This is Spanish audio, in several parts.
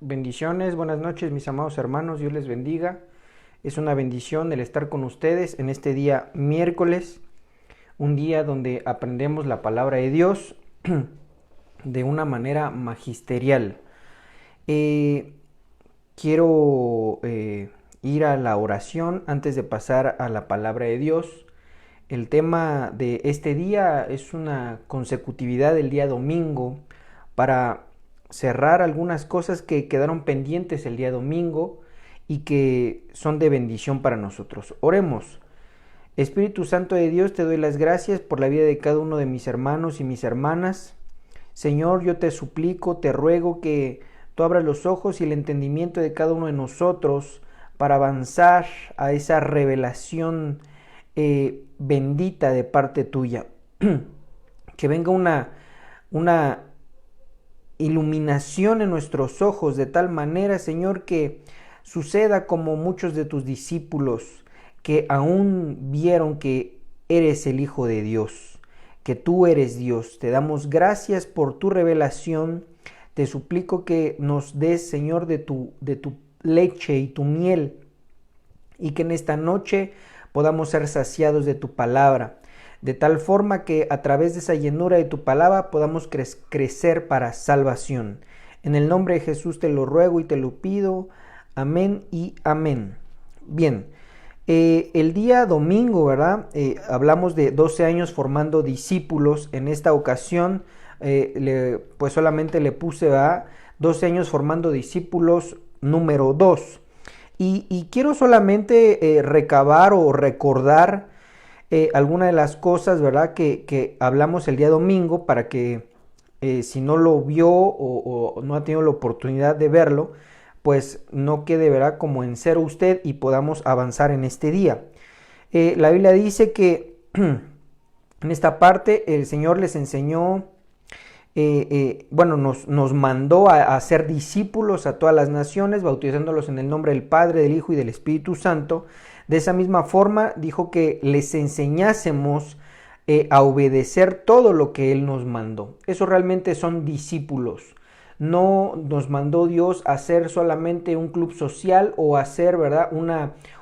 Bendiciones, buenas noches mis amados hermanos, Dios les bendiga. Es una bendición el estar con ustedes en este día miércoles, un día donde aprendemos la palabra de Dios de una manera magisterial. Eh, quiero ir a la oración antes de pasar a la palabra de Dios. El tema de este día es una consecutividad del día domingo para cerrar algunas cosas que quedaron pendientes el día domingo y que son de bendición para nosotros. Oremos. Espíritu Santo de Dios, te doy las gracias por la vida de cada uno de mis hermanos y mis hermanas. Señor, yo te suplico, te ruego que tú abras los ojos y el entendimiento de cada uno de nosotros para avanzar a esa revelación bendita de parte tuya. Que venga una iluminación en nuestros ojos de tal manera, Señor, que suceda como muchos de tus discípulos que aún vieron que eres el Hijo de Dios, que tú eres Dios. Te damos gracias por tu revelación. Te suplico que nos des, Señor, de tu leche y tu miel, y que en esta noche podamos ser saciados de tu palabra, de tal forma que a través de esa llenura de tu palabra podamos crecer para salvación. En el nombre de Jesús te lo ruego y te lo pido. Amén y amén. Bien, el día domingo, ¿verdad? Hablamos de 12 años formando discípulos. En esta ocasión, pues solamente le puse, ¿verdad? 12 años formando discípulos número 2. Y quiero solamente recabar o recordar alguna de las cosas, ¿verdad? Que hablamos el día domingo para que si no lo vio o no ha tenido la oportunidad de verlo, pues no quede, ¿verdad?, como en cero usted y podamos avanzar en este día. La Biblia dice que en esta parte el Señor les enseñó, nos mandó a ser discípulos a todas las naciones, bautizándolos en el nombre del Padre, del Hijo y del Espíritu Santo. De esa misma forma dijo que les enseñásemos a obedecer todo lo que Él nos mandó. Eso realmente son discípulos. No nos mandó Dios a ser solamente un club social o a ser, ¿verdad?,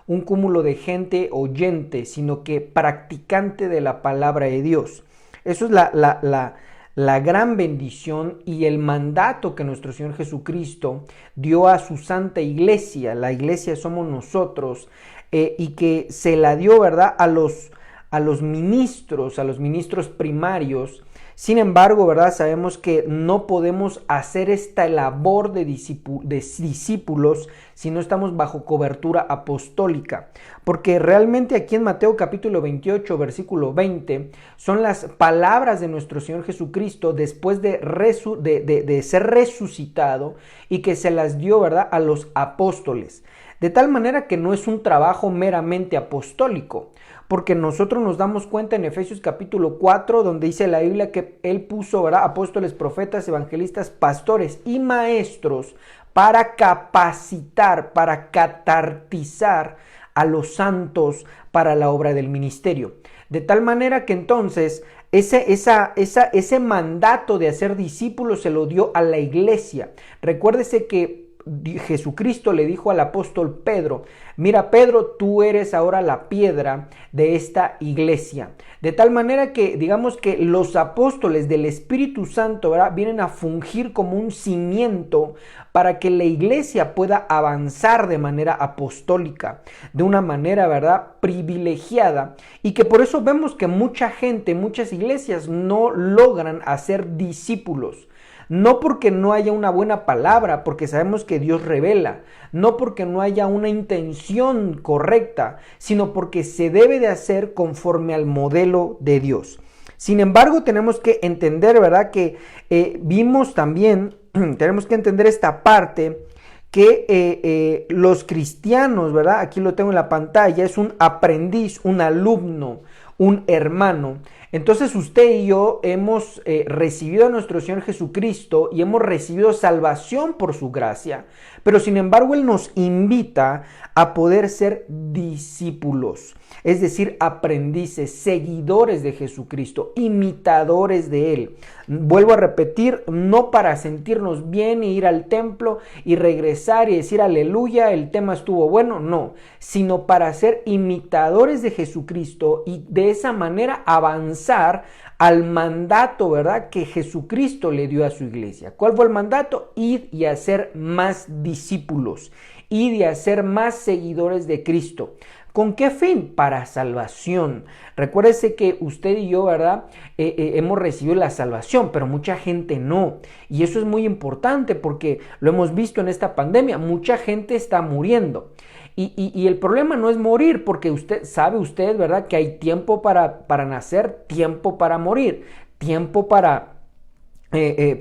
un cúmulo de gente oyente, sino que practicante de la palabra de Dios. Eso es la gran bendición y el mandato que nuestro Señor Jesucristo dio a su santa iglesia. La iglesia somos nosotros, y que se la dio, ¿verdad?, a los ministros primarios. Sin embargo, ¿verdad?, sabemos que no podemos hacer esta labor de discípulos si no estamos bajo cobertura apostólica. Porque realmente aquí en Mateo capítulo 28, versículo 20, son las palabras de nuestro Señor Jesucristo después de ser resucitado y que se las dio, ¿verdad?, a los apóstoles. De tal manera que no es un trabajo meramente apostólico, porque nosotros nos damos cuenta en Efesios capítulo 4, donde dice la Biblia que Él puso, ¿verdad?, apóstoles, profetas, evangelistas, pastores y maestros para capacitar, para catartizar a los santos para la obra del ministerio. De tal manera que entonces ese mandato de hacer discípulos se lo dio a la iglesia. Recuérdese que Jesucristo le dijo al apóstol Pedro: mira, Pedro, tú eres ahora la piedra de esta iglesia. De tal manera que digamos que los apóstoles del Espíritu Santo, ¿verdad?, vienen a fungir como un cimiento para que la iglesia pueda avanzar de manera apostólica, de una manera, ¿verdad?, privilegiada, y que por eso vemos que mucha gente, muchas iglesias no logran hacer discípulos. No porque no haya una buena palabra, porque sabemos que Dios revela, no porque no haya una intención correcta, sino porque se debe de hacer conforme al modelo de Dios. Sin embargo, tenemos que entender, ¿verdad?, que vimos también, tenemos que entender esta parte, que los cristianos, ¿verdad?, aquí lo tengo en la pantalla, es un aprendiz, un alumno, un hermano. Entonces usted y yo hemos recibido a nuestro Señor Jesucristo y hemos recibido salvación por su gracia, pero sin embargo Él nos invita a poder ser discípulos, es decir, aprendices, seguidores de Jesucristo, imitadores de Él. Vuelvo a repetir, no para sentirnos bien e ir al templo y regresar y decir aleluya, el tema estuvo bueno, no, sino para ser imitadores de Jesucristo y de esa manera avanzar al mandato, ¿verdad?, que Jesucristo le dio a su iglesia. ¿Cuál fue el mandato? Ir y hacer más discípulos, ir y hacer más seguidores de Cristo. ¿Con qué fin? Para salvación. Recuérdese que usted y yo, ¿verdad? Hemos recibido la salvación, pero mucha gente no. Y eso es muy importante porque lo hemos visto en esta pandemia. Mucha gente está muriendo. Y el problema no es morir, porque sabe usted, ¿verdad?, que hay tiempo para nacer, tiempo para morir, tiempo para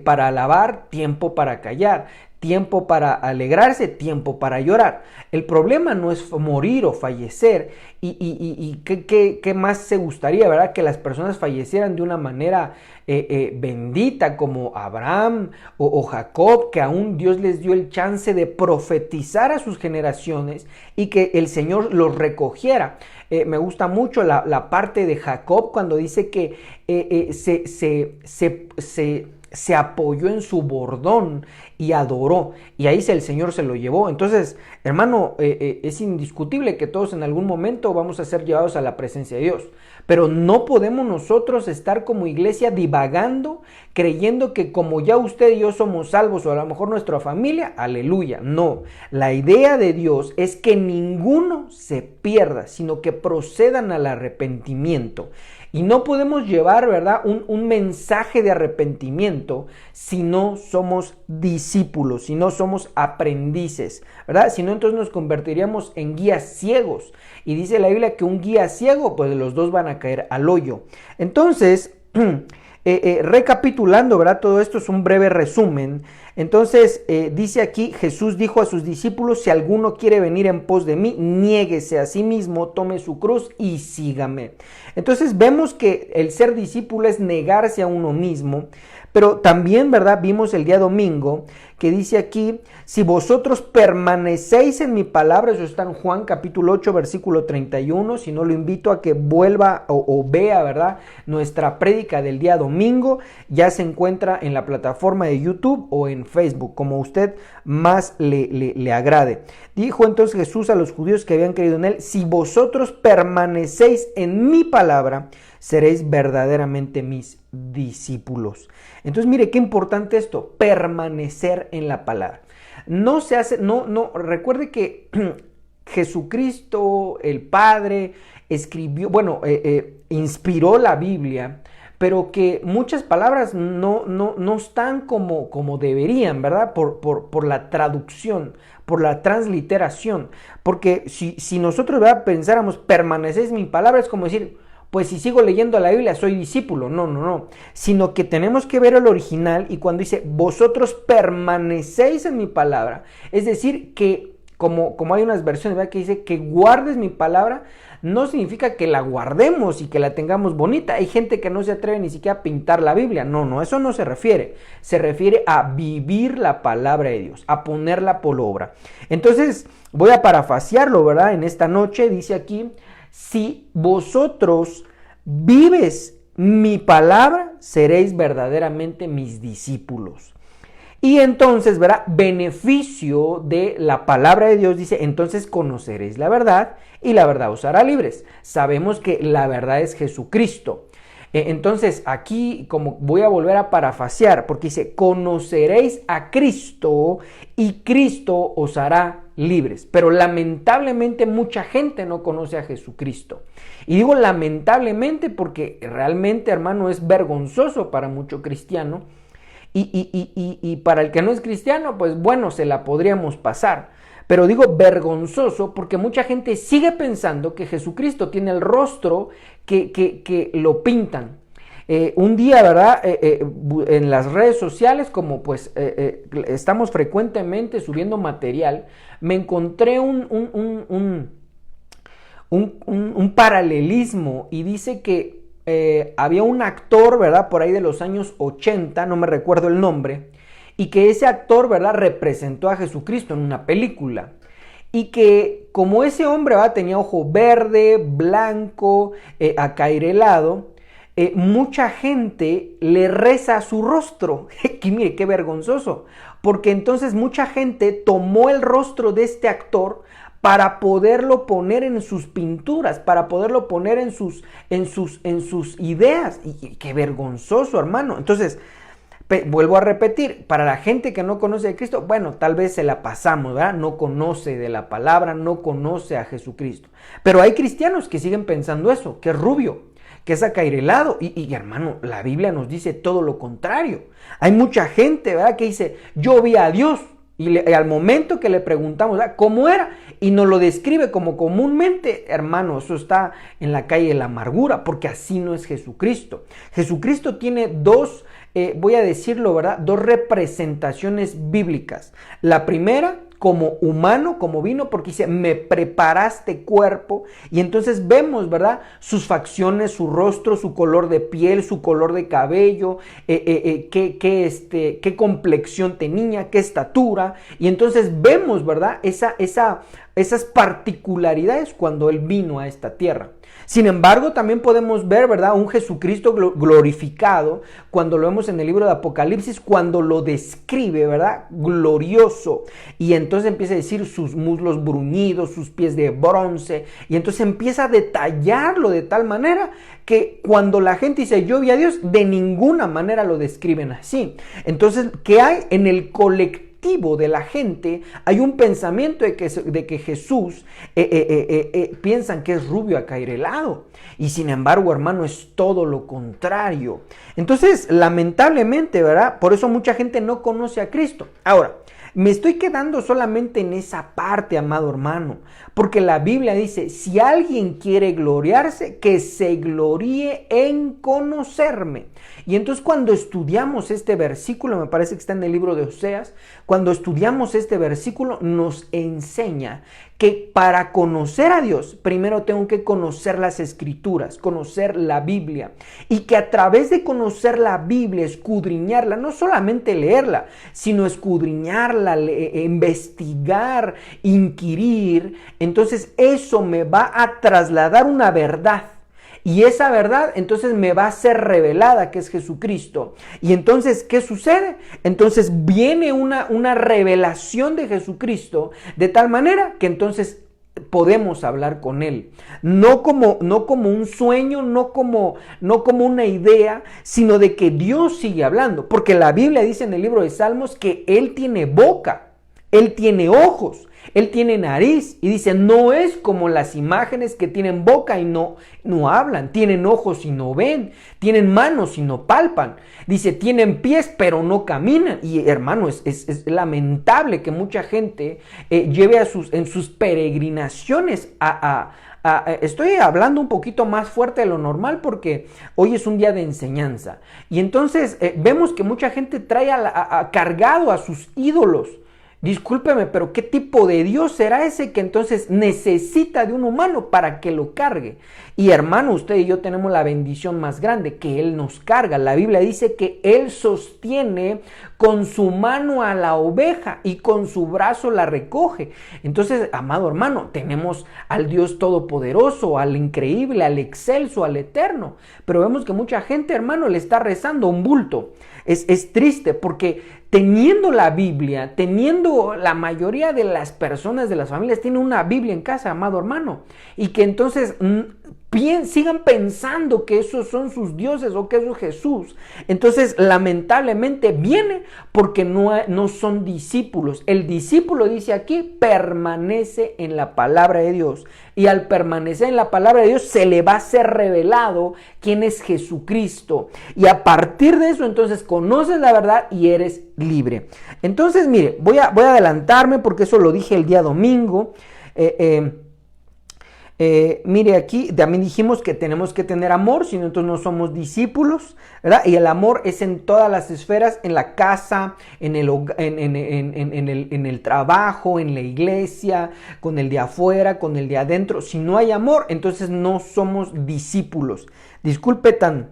alabar, tiempo para callar, tiempo para alegrarse, tiempo para llorar. El problema no es morir o fallecer. Y ¿qué más se gustaría, verdad? Que las personas fallecieran de una manera bendita como Abraham o Jacob, que aún Dios les dio el chance de profetizar a sus generaciones y que el Señor los recogiera. Me gusta mucho la parte de Jacob cuando dice que se apoyó en su bordón y adoró, y ahí el Señor se lo llevó. Entonces, hermano, es indiscutible que todos en algún momento vamos a ser llevados a la presencia de Dios, pero no podemos nosotros estar como iglesia divagando, creyendo que como ya usted y yo somos salvos, o a lo mejor nuestra familia, aleluya. No, la idea de Dios es que ninguno se pierda, sino que procedan al arrepentimiento. Y no podemos llevar, ¿verdad?, un mensaje de arrepentimiento si no somos discípulos, si no somos aprendices, ¿verdad? Si no, entonces nos convertiríamos en guías ciegos. Y dice la Biblia que un guía ciego, pues los dos van a caer al hoyo. Entonces, recapitulando, ¿verdad? Todo esto es un breve resumen. Entonces, dice aquí, Jesús dijo a sus discípulos: si alguno quiere venir en pos de mí, niéguese a sí mismo, tome su cruz y sígame. Entonces vemos que el ser discípulo es negarse a uno mismo, pero también, ¿verdad?, vimos el día domingo que dice aquí: si vosotros permanecéis en mi palabra, eso está en Juan capítulo 8 versículo 31, si no lo invito a que vuelva o vea, ¿verdad?, nuestra prédica del día domingo, ya se encuentra en la plataforma de YouTube o en Facebook, como usted más le agrade. Dijo entonces Jesús a los judíos que habían creído en él: si vosotros permanecéis en mi palabra, seréis verdaderamente mis discípulos. Entonces, mire qué importante esto, permanecer en la palabra. No se hace, recuerde que Jesucristo, el Padre, escribió, inspiró la Biblia, pero que muchas palabras no están como deberían, ¿verdad? Por la traducción, por la transliteración. Porque si nosotros, ¿verdad?, pensáramos, permanecéis en mi palabra, es como decir, pues si sigo leyendo la Biblia soy discípulo. No, sino que tenemos que ver el original, y cuando dice vosotros permanecéis en mi palabra, es decir que como hay unas versiones, ¿verdad?, que dice que guardes mi palabra, no significa que la guardemos y que la tengamos bonita. Hay gente que no se atreve ni siquiera a pintar la Biblia. No, eso no se refiere. Se refiere a vivir la palabra de Dios, a ponerla por obra. Entonces voy a parafasearlo, ¿verdad? En esta noche dice aquí: si vosotros vives mi palabra, seréis verdaderamente mis discípulos. Y entonces, ¿verdad?, beneficio de la palabra de Dios, dice: entonces conoceréis la verdad y la verdad os hará libres. Sabemos que la verdad es Jesucristo. Entonces aquí, como voy a volver a parafasear, porque dice: conoceréis a Cristo y Cristo os hará libres. Pero lamentablemente mucha gente no conoce a Jesucristo. Y digo lamentablemente porque realmente, hermano, es vergonzoso para mucho cristiano. Y para el que no es cristiano, pues bueno, se la podríamos pasar. Pero digo vergonzoso porque mucha gente sigue pensando que Jesucristo tiene el rostro que lo pintan. Un día, ¿verdad?, en las redes sociales, como pues estamos frecuentemente subiendo material, me encontré un paralelismo, y dice que había un actor, ¿verdad? Por ahí de los años 80, no me recuerdo el nombre, y que ese actor, ¿verdad? Representó a Jesucristo en una película. Y que como ese hombre, ¿verdad? Tenía ojo verde, blanco, acairelado, mucha gente le reza a su rostro. Que mire, qué vergonzoso. Porque entonces mucha gente tomó el rostro de este actor para poderlo poner en sus pinturas, para poderlo poner en sus ideas. Y qué vergonzoso, hermano. Entonces, vuelvo a repetir, para la gente que no conoce a Cristo, bueno, tal vez se la pasamos, ¿verdad? No conoce de la palabra, no conoce a Jesucristo. Pero hay cristianos que siguen pensando eso, que es rubio, que es acairelado. Y hermano, la Biblia nos dice todo lo contrario. Hay mucha gente, ¿verdad?, que dice, yo vi a Dios. Y al momento que le preguntamos, ¿verdad?, cómo era, y nos lo describe como comúnmente, hermano, eso está en la calle de la amargura, porque así no es Jesucristo. Jesucristo tiene dos, voy a decirlo, ¿verdad?, dos representaciones bíblicas. La primera, como humano, como vino, porque dice, me preparaste cuerpo, y entonces vemos, ¿verdad?, sus facciones, su rostro, su color de piel, su color de cabello, qué complexión tenía, qué estatura, y entonces vemos, ¿verdad?, esas particularidades cuando Él vino a esta tierra. Sin embargo, también podemos ver, ¿verdad?, un Jesucristo glorificado cuando lo vemos en el libro de Apocalipsis, cuando lo describe, ¿verdad?, glorioso. Y entonces empieza a decir sus muslos bruñidos, sus pies de bronce, y entonces empieza a detallarlo de tal manera que cuando la gente dice yo vi a Dios, de ninguna manera lo describen así. Entonces, ¿qué hay en el colectivo de la gente? Hay un pensamiento de que Jesús piensan que es rubio acairelado, y sin embargo, hermano, es todo lo contrario. Entonces, lamentablemente, ¿verdad?, por eso mucha gente no conoce a Cristo. Ahora, me estoy quedando solamente en esa parte, amado hermano, porque la Biblia dice, si alguien quiere gloriarse, que se gloríe en conocerme. Y entonces cuando estudiamos este versículo, me parece que está en el libro de Oseas, cuando estudiamos este versículo nos enseña que para conocer a Dios, primero tengo que conocer las Escrituras, conocer la Biblia, y que a través de conocer la Biblia, escudriñarla, no solamente leerla, sino escudriñarla, investigar, inquirir, entonces eso me va a trasladar una verdad. Y esa verdad entonces me va a ser revelada, que es Jesucristo. Y entonces, ¿qué sucede? Entonces viene una revelación de Jesucristo de tal manera que entonces podemos hablar con Él. No como un sueño, no como una idea, sino de que Dios sigue hablando. Porque la Biblia dice en el libro de Salmos que Él tiene boca, Él tiene ojos, Él tiene nariz, y dice, no es como las imágenes que tienen boca y no hablan, tienen ojos y no ven, tienen manos y no palpan, dice, tienen pies pero no caminan. Y hermano, es lamentable que mucha gente lleve en sus peregrinaciones estoy hablando un poquito más fuerte de lo normal porque hoy es un día de enseñanza, y entonces vemos que mucha gente trae cargado a sus ídolos. Discúlpeme, pero ¿qué tipo de Dios será ese que entonces necesita de un humano para que lo cargue? Y hermano, usted y yo tenemos la bendición más grande, que Él nos carga. La Biblia dice que Él sostiene con su mano a la oveja y con su brazo la recoge. Entonces, amado hermano, tenemos al Dios todopoderoso, al increíble, al excelso, al eterno. Pero vemos que mucha gente, hermano, le está rezando a un bulto. Es triste porque teniendo la Biblia, teniendo la mayoría de las personas de las familias tienen una Biblia en casa, amado hermano, y que entonces sigan pensando que esos son sus dioses o que eso es Jesús. Entonces, lamentablemente viene porque no son discípulos. El discípulo, dice aquí, permanece en la palabra de Dios. Y al permanecer en la palabra de Dios se le va a ser revelado quién es Jesucristo. Y a partir de eso, entonces, conoces la verdad y eres libre. Entonces, mire, voy a adelantarme porque eso lo dije el día domingo. Mire, aquí también dijimos que tenemos que tener amor, si nosotros no somos discípulos, ¿verdad? Y el amor es en todas las esferas, en la casa, en el trabajo, en la iglesia, con el de afuera, con el de adentro. Si no hay amor, entonces no somos discípulos. Disculpe tan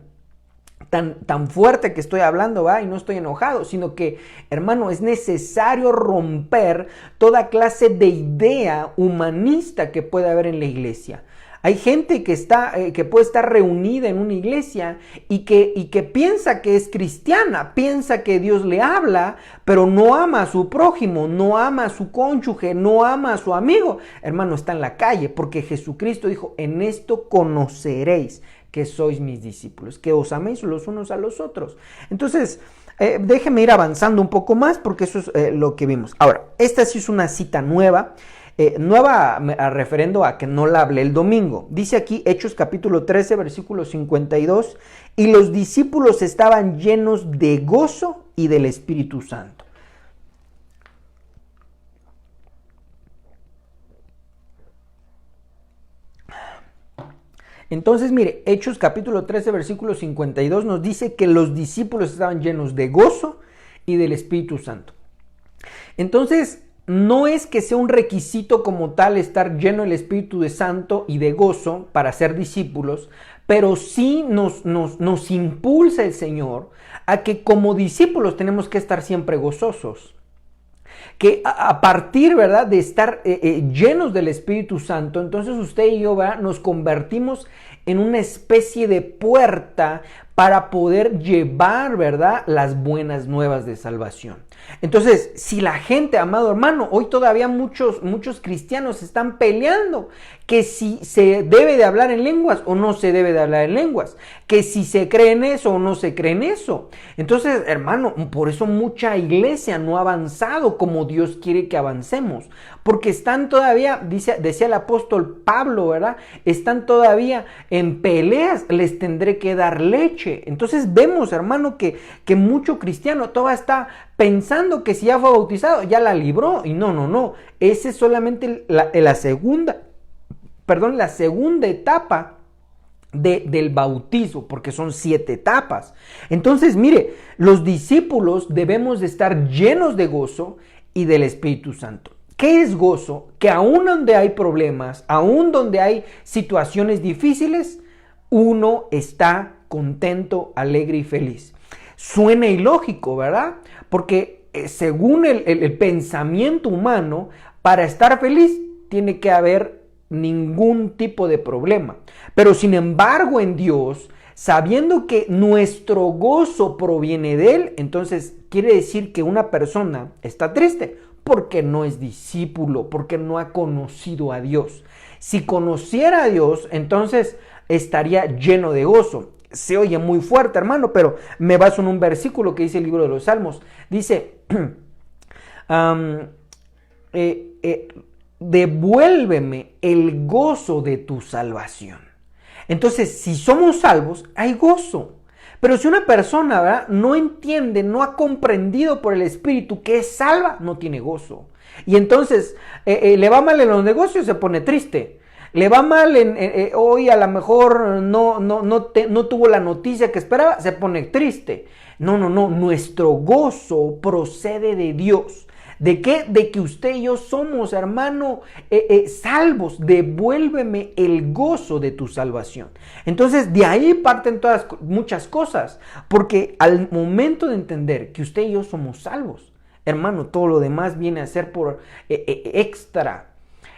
fuerte que estoy hablando, ¿va? Y no estoy enojado, sino que, hermano, es necesario romper toda clase de idea humanista que puede haber en la iglesia. Hay gente que puede estar reunida en una iglesia y que piensa que es cristiana, piensa que Dios le habla, pero no ama a su prójimo, no ama a su cónyuge, no ama a su amigo. Hermano, está en la calle, porque Jesucristo dijo, en esto conoceréis que sois mis discípulos, que os améis los unos a los otros. Entonces, déjeme ir avanzando un poco más, porque eso es lo que vimos. Ahora, esta sí es una cita nueva, referendo a que no la hablé el domingo. Dice aquí Hechos capítulo 13, versículo 52, y los discípulos estaban llenos de gozo y del Espíritu Santo. Entonces, mire, Hechos capítulo 13, versículo 52 nos dice que los discípulos estaban llenos de gozo y del Espíritu Santo. Entonces, no es que sea un requisito como tal estar lleno del Espíritu Santo y de gozo para ser discípulos, pero sí nos impulsa el Señor a que como discípulos tenemos que estar siempre gozosos. Que a partir, ¿verdad?, de estar llenos del Espíritu Santo, entonces usted y yo, ¿verdad?, nos convertimos en una especie de puerta para poder llevar, ¿verdad?, las buenas nuevas de salvación. Entonces, si la gente, amado hermano, hoy todavía muchos cristianos están peleando que si se debe de hablar en lenguas o no se debe de hablar en lenguas, que si se cree en eso o no se cree en eso. Entonces, hermano, por eso mucha iglesia no ha avanzado como Dios quiere que avancemos, porque están todavía, decía el apóstol Pablo, ¿verdad?, están todavía en peleas, les tendré que dar leche. Entonces vemos, hermano, que mucho cristiano todavía está pensando que si ya fue bautizado, ya la libró. Y no. Esa es solamente la segunda etapa del bautismo, porque son 7 etapas. Entonces, mire, los discípulos debemos de estar llenos de gozo y del Espíritu Santo. ¿Qué es gozo? Que aún donde hay problemas, aún donde hay situaciones difíciles, uno está contento, alegre y feliz. Suena ilógico, ¿verdad? Porque según el pensamiento humano, para estar feliz tiene que haber ningún tipo de problema. Pero sin embargo, en Dios, sabiendo que nuestro gozo proviene de Él, entonces quiere decir que una persona está triste porque no es discípulo, porque no ha conocido a Dios. Si conociera a Dios, entonces estaría lleno de gozo. Se oye muy fuerte, hermano, pero me baso en un versículo que dice el libro de los Salmos. Dice, devuélveme el gozo de tu salvación. Entonces, si somos salvos, hay gozo. Pero si una persona, ¿verdad?, no entiende, no ha comprendido por el Espíritu que es salva, no tiene gozo. Y entonces le va mal en los negocios, se pone triste. Le va mal hoy, a lo mejor no tuvo la noticia que esperaba, se pone triste. No. Nuestro gozo procede de Dios. ¿De qué? De que usted y yo somos, hermano, salvos. Devuélveme el gozo de tu salvación. Entonces, de ahí parten muchas cosas. Porque al momento de entender que usted y yo somos salvos, hermano, todo lo demás viene a ser por extra.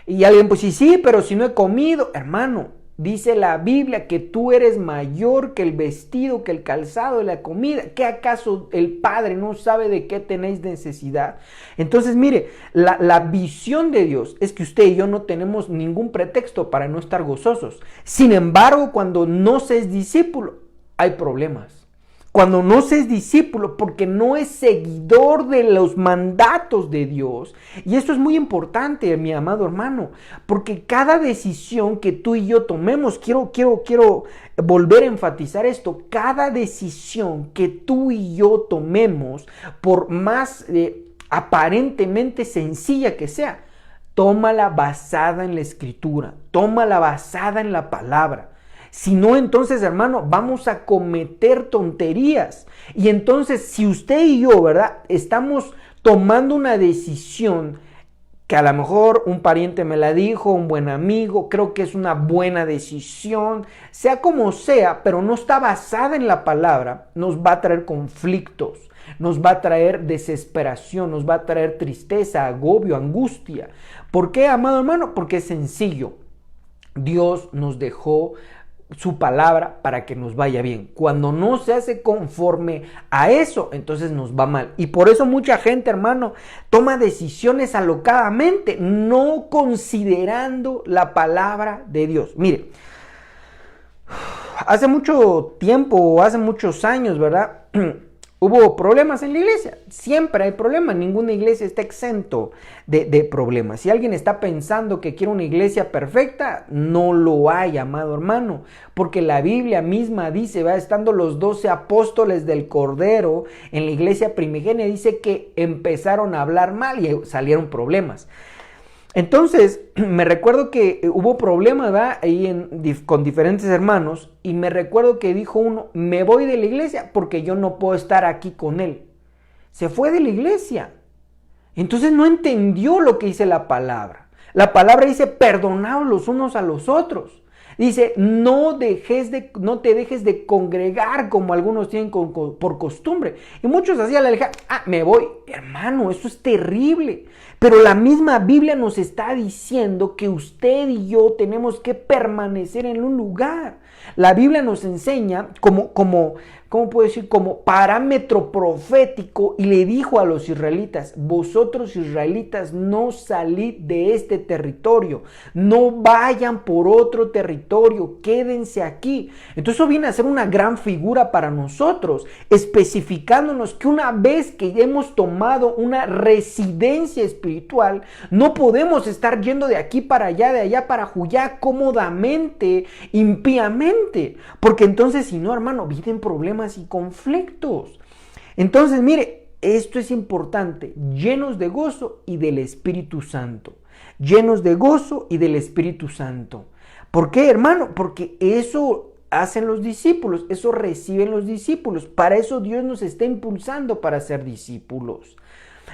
Y alguien, pues sí, pero si no he comido, hermano, dice la Biblia que tú eres mayor que el vestido, que el calzado, la comida. ¿Qué acaso el Padre no sabe de qué tenéis necesidad? Entonces, mire, la visión de Dios es que usted y yo no tenemos ningún pretexto para no estar gozosos. Sin embargo, cuando no se es discípulo, hay problemas. Cuando no se es discípulo, porque no es seguidor de los mandatos de Dios. Y esto es muy importante, mi amado hermano, porque cada decisión que tú y yo tomemos, quiero volver a enfatizar esto, cada decisión que tú y yo tomemos, por más aparentemente sencilla que sea, tómala basada en la Escritura, tómala basada en la palabra. Si no, entonces, hermano, vamos a cometer tonterías. Y entonces, si usted y yo, ¿verdad?, estamos tomando una decisión que a lo mejor un pariente me la dijo, un buen amigo, creo que es una buena decisión, sea como sea, pero no está basada en la palabra, nos va a traer conflictos, nos va a traer desesperación, nos va a traer tristeza, agobio, angustia. ¿Por qué, amado hermano? Porque es sencillo. Dios nos dejó su palabra para que nos vaya bien. Cuando no se hace conforme a eso, entonces nos va mal. Y por eso mucha gente, hermano, toma decisiones alocadamente, no considerando la palabra de Dios. Mire, hace mucho tiempo, hace muchos años, ¿verdad? Hubo problemas en la iglesia, siempre hay problemas, ninguna iglesia está exento de problemas. Si alguien está pensando que quiere una iglesia perfecta, no lo hay, amado hermano, porque la Biblia misma dice, va estando los 12 apóstoles del Cordero en la iglesia primigenia, dice que empezaron a hablar mal y salieron problemas. Entonces, me recuerdo que hubo problemas, ¿verdad?, ahí con diferentes hermanos, y me recuerdo que dijo uno, me voy de la iglesia porque yo no puedo estar aquí con él. Se fue de la iglesia. Entonces no entendió lo que dice la palabra. La palabra dice, perdonaos los unos a los otros. Dice, no te dejes de congregar como algunos tienen por costumbre. Y muchos hacían la leja, me voy. Hermano, eso es terrible. Pero la misma Biblia nos está diciendo que usted y yo tenemos que permanecer en un lugar. La Biblia nos enseña ¿cómo puedo decir? Como parámetro profético, y le dijo a los israelitas, vosotros israelitas no salid de este territorio, no vayan por otro territorio, quédense aquí. Entonces eso viene a ser una gran figura para nosotros, especificándonos que una vez que hemos tomado una residencia espiritual, no podemos estar yendo de aquí para allá, de allá para allá, cómodamente, impíamente, porque entonces si no, hermano, vienen problemas y conflictos. Entonces, mire, esto es importante, llenos de gozo y del Espíritu Santo. Llenos de gozo y del Espíritu Santo. ¿Por qué, hermano? Porque eso hacen los discípulos, eso reciben los discípulos. Para eso Dios nos está impulsando para ser discípulos.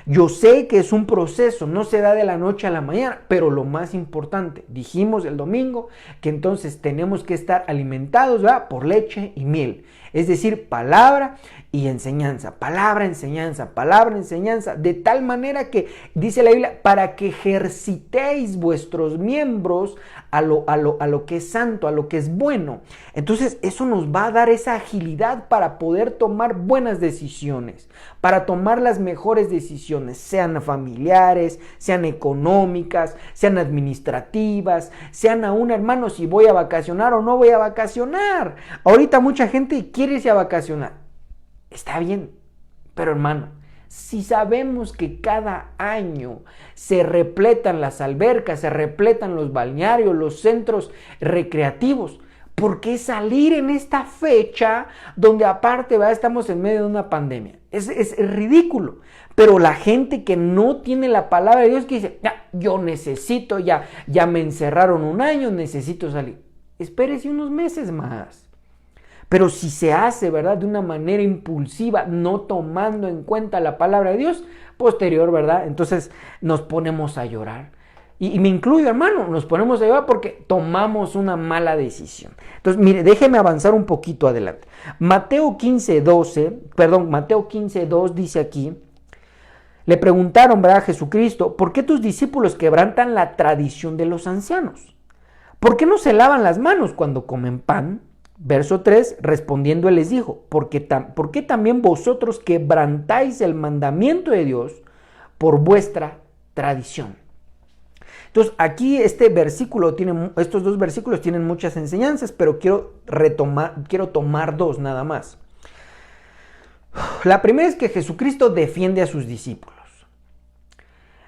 Yo sé que es un proceso, no se da de la noche a la mañana, pero lo más importante, dijimos el domingo, que entonces tenemos que estar alimentados, ¿verdad?, por leche y miel. Es decir, palabra y enseñanza, palabra, enseñanza, de tal manera que, dice la Biblia, para que ejercitéis vuestros miembros a lo que es santo, a lo que es bueno. Entonces, eso nos va a dar esa agilidad para poder tomar buenas decisiones, para tomar las mejores decisiones, sean familiares, sean económicas, sean administrativas, sean aún, hermano, si voy a vacacionar o no voy a vacacionar. Ahorita mucha gente quiere irse a vacacionar. Está bien, pero hermano, si sabemos que cada año se repletan las albercas, se repletan los balnearios, los centros recreativos, ¿por qué salir en esta fecha donde aparte, ¿verdad?, estamos en medio de una pandemia? Es ridículo. Pero la gente que no tiene la palabra de Dios, que dice, yo necesito, ya me encerraron un año, necesito salir. Espérese unos meses más. Pero si se hace, ¿verdad?, de una manera impulsiva, no tomando en cuenta la palabra de Dios, posterior, ¿verdad?, entonces nos ponemos a llorar. Y me incluyo, hermano, nos ponemos a llorar porque tomamos una mala decisión. Entonces, mire, déjeme avanzar un poquito adelante. Mateo 15:2 dice aquí, le preguntaron, ¿verdad?, a Jesucristo, ¿por qué tus discípulos quebrantan la tradición de los ancianos? ¿Por qué no se lavan las manos cuando comen pan? Verso 3, respondiendo él les dijo, ¿por qué también vosotros quebrantáis el mandamiento de Dios por vuestra tradición? Entonces aquí estos dos versículos tienen muchas enseñanzas, pero quiero tomar dos nada más. La primera es que Jesucristo defiende a sus discípulos.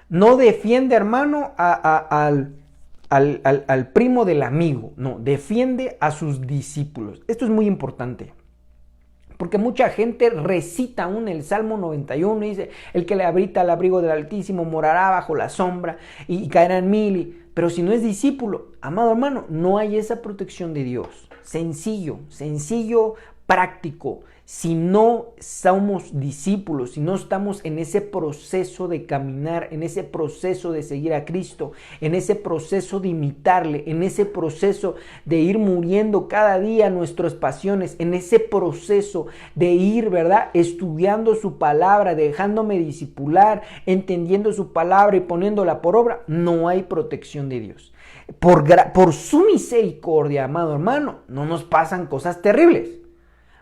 No defiende, hermano, al primo del amigo, no, defiende a sus discípulos. Esto es muy importante, porque mucha gente recita aún el Salmo 91 y dice, el que le habita al abrigo del Altísimo morará bajo la sombra y caerá en mil. Pero si no es discípulo, amado hermano, no hay esa protección de Dios. Sencillo, práctico. Si no somos discípulos, si no estamos en ese proceso de caminar, en ese proceso de seguir a Cristo, en ese proceso de imitarle, en ese proceso de ir muriendo cada día nuestras pasiones, en ese proceso de ir, ¿verdad?, estudiando su palabra, dejándome discipular, entendiendo su palabra y poniéndola por obra, no hay protección de Dios. Por su misericordia, amado hermano, no nos pasan cosas terribles.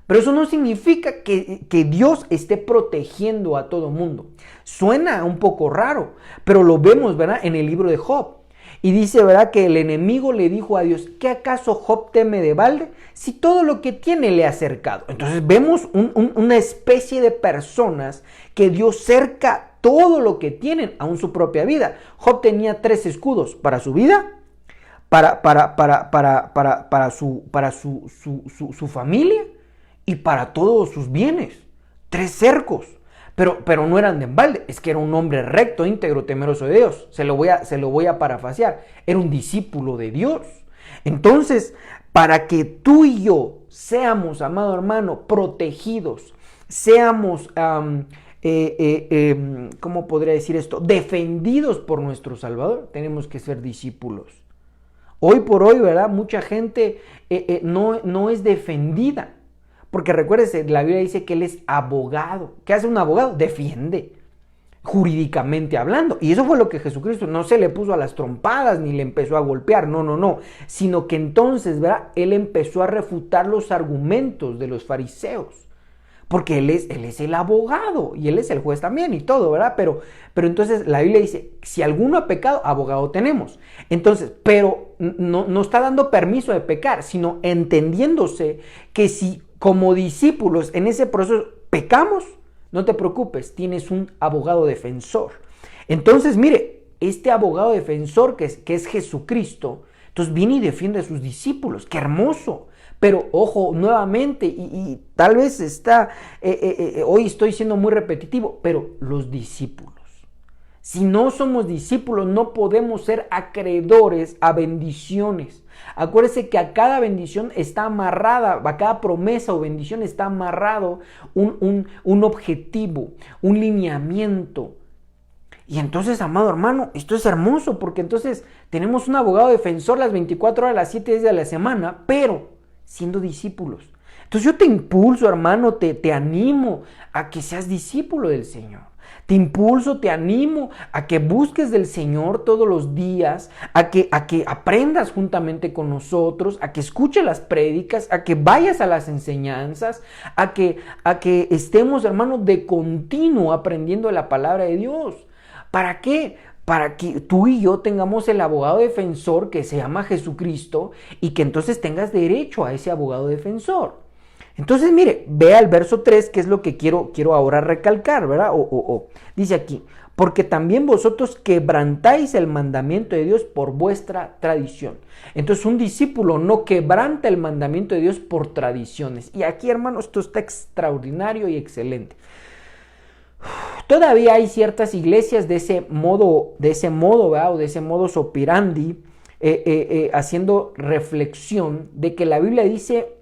Pero eso no significa que Dios esté protegiendo a todo mundo. Suena un poco raro, pero lo vemos, ¿verdad?, en el libro de Job. Y dice, ¿verdad?, que el enemigo le dijo a Dios, ¿qué acaso Job teme de balde si todo lo que tiene le ha cercado? Entonces vemos una especie de personas que Dios cerca todo lo que tienen, aún su propia vida. Job tenía 3 escudos para su vida, para su familia y para todos sus bienes. 3 cercos. Pero no eran de embalde, es que era un hombre recto, íntegro, temeroso de Dios. Se lo voy a parafasear. Era un discípulo de Dios. Entonces, para que tú y yo seamos, amado hermano, protegidos, seamos, ¿cómo podría decir esto?, defendidos por nuestro Salvador, tenemos que ser discípulos. Hoy por hoy, ¿verdad?, mucha gente no es defendida. Porque recuérdese, la Biblia dice que Él es abogado. ¿Qué hace un abogado? Defiende, jurídicamente hablando. Y eso fue lo que Jesucristo, no se le puso a las trompadas ni le empezó a golpear, no. Sino que entonces, ¿verdad?, Él empezó a refutar los argumentos de los fariseos. Porque Él es el abogado y Él es el juez también y todo, ¿verdad? Pero entonces la Biblia dice, si alguno ha pecado, abogado tenemos. Entonces, pero no está dando permiso de pecar, sino entendiéndose que si como discípulos en ese proceso pecamos, no te preocupes, tienes un abogado defensor. Entonces, mire, este abogado defensor que es Jesucristo, entonces viene y defiende a sus discípulos. ¡Qué hermoso! Pero ojo, nuevamente, y tal vez hoy estoy siendo muy repetitivo, pero los discípulos. Si no somos discípulos, no podemos ser acreedores a bendiciones. Acuérdese que a cada bendición está amarrada, a cada promesa o bendición está amarrado un objetivo, un lineamiento. Y entonces, amado hermano, esto es hermoso porque entonces tenemos un abogado defensor las 24 horas, las 7 días de la semana, pero siendo discípulos. Entonces yo te impulso, hermano, te animo a que seas discípulo del Señor. Te impulso, te animo a que busques del Señor todos los días, a que aprendas juntamente con nosotros, a que escuches las prédicas, a que vayas a las enseñanzas, a que estemos, hermano, de continuo aprendiendo la palabra de Dios. ¿Para qué? Para que tú y yo tengamos el abogado defensor que se llama Jesucristo y que entonces tengas derecho a ese abogado defensor. Entonces, mire, vea el verso 3, que es lo que quiero ahora recalcar, ¿verdad? Dice aquí, porque también vosotros quebrantáis el mandamiento de Dios por vuestra tradición. Entonces, un discípulo no quebranta el mandamiento de Dios por tradiciones. Y aquí, hermanos, esto está extraordinario y excelente. Todavía hay ciertas iglesias de ese modo, ¿verdad?, o de ese modus operandi, haciendo reflexión de que la Biblia dice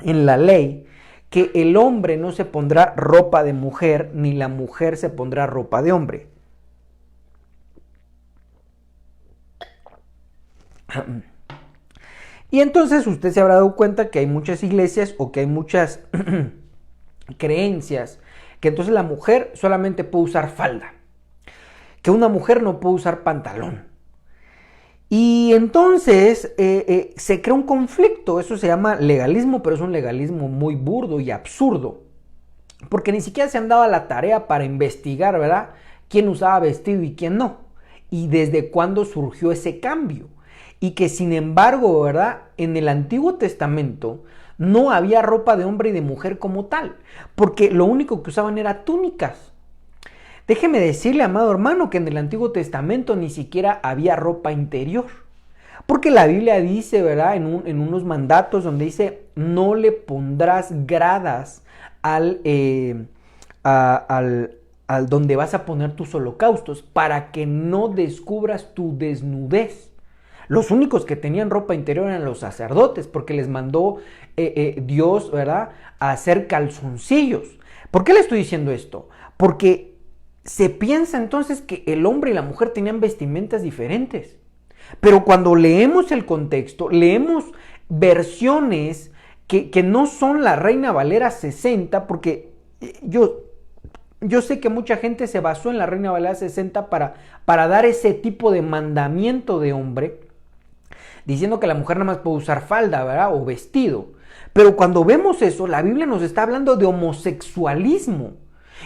en la ley que el hombre no se pondrá ropa de mujer, ni la mujer se pondrá ropa de hombre. Y entonces usted se habrá dado cuenta que hay muchas iglesias o que hay muchas creencias que entonces la mujer solamente puede usar falda, que una mujer no puede usar pantalón. Y entonces se crea un conflicto, eso se llama legalismo, pero es un legalismo muy burdo y absurdo, porque ni siquiera se han dado la tarea para investigar, ¿verdad?, quién usaba vestido y quién no, y desde cuándo surgió ese cambio, y que sin embargo, ¿verdad?, en el Antiguo Testamento no había ropa de hombre y de mujer como tal, porque lo único que usaban era túnicas. Déjeme decirle, amado hermano, que en el Antiguo Testamento ni siquiera había ropa interior. Porque la Biblia dice, ¿verdad?, en unos mandatos donde dice, no le pondrás gradas al donde vas a poner tus holocaustos, para que no descubras tu desnudez. Los únicos que tenían ropa interior eran los sacerdotes, porque les mandó Dios, ¿verdad?, a hacer calzoncillos. ¿Por qué le estoy diciendo esto? Porque se piensa entonces que el hombre y la mujer tenían vestimentas diferentes. Pero cuando leemos el contexto, leemos versiones que no son la Reina Valera 60, porque yo sé que mucha gente se basó en la Reina Valera 60 para dar ese tipo de mandamiento de hombre, diciendo que la mujer nada más puede usar falda, ¿verdad?, o vestido. Pero cuando vemos eso, la Biblia nos está hablando de homosexualismo.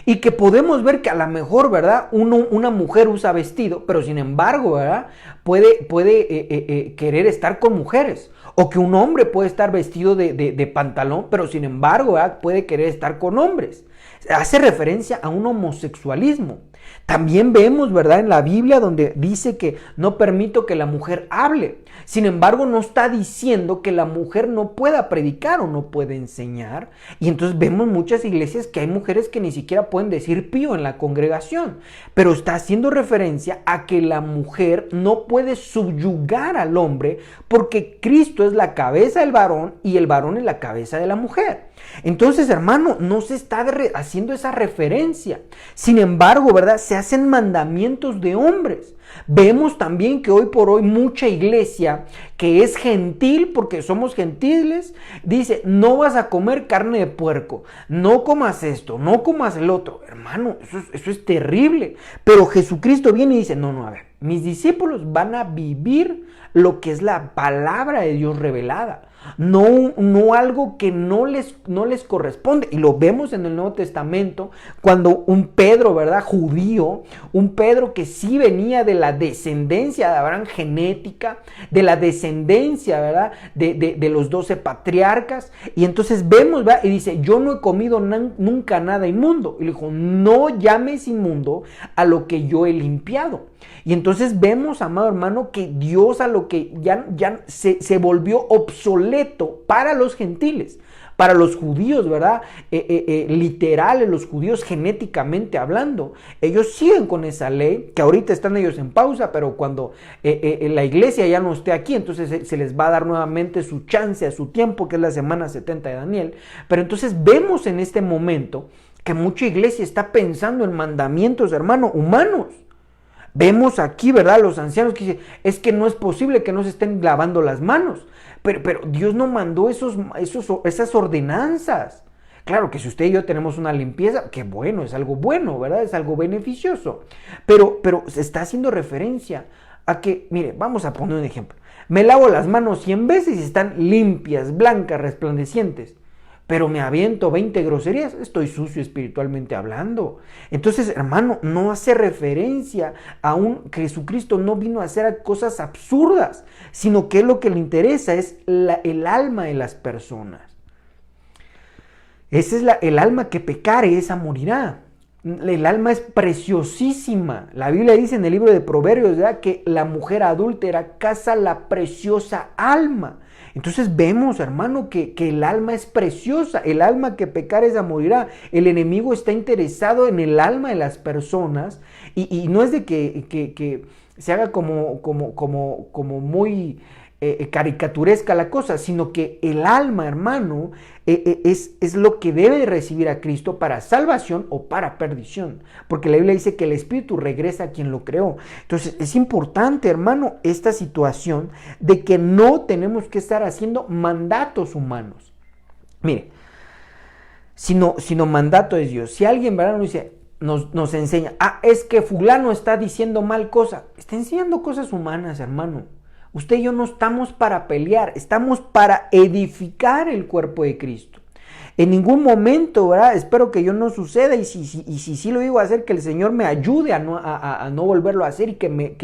Y que podemos ver que a lo mejor, ¿verdad?, una mujer usa vestido, pero sin embargo, ¿verdad?, puede querer estar con mujeres. O que un hombre puede estar vestido de pantalón, pero sin embargo, ¿verdad?, puede querer estar con hombres. Hace referencia a un homosexualismo. También vemos, ¿verdad?, en la Biblia donde dice que no permito que la mujer hable. Sin embargo, no está diciendo que la mujer no pueda predicar o no puede enseñar. Y entonces vemos muchas iglesias que hay mujeres que ni siquiera pueden decir pío en la congregación. Pero está haciendo referencia a que la mujer no puede subyugar al hombre, porque Cristo es la cabeza del varón y el varón es la cabeza de la mujer. Entonces, hermano, no se está haciendo esa referencia. Sin embargo, ¿verdad?, se hacen mandamientos de hombres. Vemos también que hoy por hoy mucha iglesia que es gentil, porque somos gentiles, dice: no vas a comer carne de puerco, no comas esto, no comas el otro. Hermano, eso es terrible. Pero Jesucristo viene y dice: no, a ver, mis discípulos van a vivir lo que es la palabra de Dios revelada. No algo que no les corresponde. Y lo vemos en el Nuevo Testamento cuando un Pedro, ¿verdad?, judío, un Pedro que sí venía de la descendencia de Abraham, genética, de la descendencia, ¿verdad?, de los 12 patriarcas. Y entonces vemos, ¿verdad?, y dice: yo no he comido nunca nada inmundo. Y le dijo: no llames inmundo a lo que yo he limpiado. Y entonces vemos, amado hermano, que Dios a lo que ya se volvió obsoleto para los gentiles, para los judíos, ¿verdad? Literales, los judíos genéticamente hablando. Ellos siguen con esa ley, que ahorita están ellos en pausa, pero cuando la iglesia ya no esté aquí, entonces se les va a dar nuevamente su chance, a su tiempo, que es la semana 70 de Daniel. Pero entonces vemos en este momento que mucha iglesia está pensando en mandamientos, hermano, humanos. Vemos aquí, ¿verdad?, los ancianos que dicen: es que no es posible que no se estén lavando las manos. Pero Dios no mandó esas ordenanzas. Claro que si usted y yo tenemos una limpieza, qué bueno, es algo bueno, ¿verdad? Es algo beneficioso. Pero se está haciendo referencia a que, mire, vamos a poner un ejemplo. Me lavo las manos 100 veces y están limpias, blancas, resplandecientes. Pero me aviento 20 groserías, estoy sucio espiritualmente hablando. Entonces, hermano, no hace referencia a que Jesucristo no vino a hacer cosas absurdas, sino que lo que le interesa es el alma de las personas. Esa es el alma que pecare, esa morirá. El alma es preciosísima. La Biblia dice en el libro de Proverbios, ¿verdad?, que la mujer adúltera caza la preciosa alma. Entonces vemos, hermano, que el alma es preciosa. El alma que pecare, esa morirá. El enemigo está interesado en el alma de las personas y no es de que se haga como muy caricaturesca la cosa, sino que el alma, hermano, es lo que debe recibir a Cristo para salvación o para perdición, porque la Biblia dice que el Espíritu regresa a quien lo creó. Entonces es importante, hermano, esta situación de que no tenemos que estar haciendo mandatos humanos. Mire, sino mandato es Dios. Si alguien, ¿verdad?, nos enseña: es que fulano está diciendo mal cosa, está enseñando cosas humanas, hermano. Usted y yo no estamos para pelear, estamos para edificar el cuerpo de Cristo. En ningún momento, ¿verdad?, espero que yo no suceda, y si lo digo a hacer, que el Señor me ayude a no volverlo a hacer y que me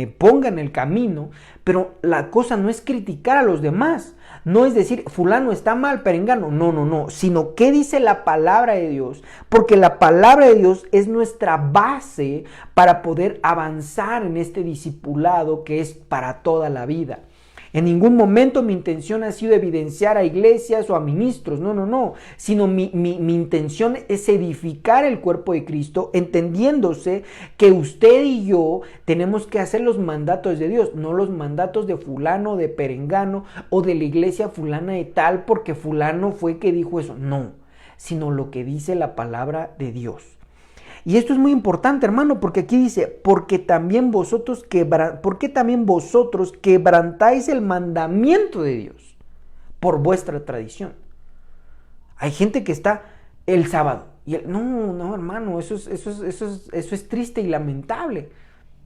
ponga en el camino. Pero la cosa no es criticar a los demás, no es decir fulano está mal, perengano, no, sino qué dice la palabra de Dios, porque la palabra de Dios es nuestra base para poder avanzar en este discipulado que es para toda la vida. En ningún momento mi intención ha sido evidenciar a iglesias o a ministros, no, sino mi intención es edificar el cuerpo de Cristo, entendiéndose que usted y yo tenemos que hacer los mandatos de Dios, no los mandatos de fulano, de perengano o de la iglesia fulana de tal, porque fulano fue que dijo eso, no, sino lo que dice la palabra de Dios. Y esto es muy importante, hermano, porque aquí dice, porque también vosotros quebrantáis el mandamiento de Dios por vuestra tradición. Hay gente que está el sábado. No, hermano, eso es triste y lamentable.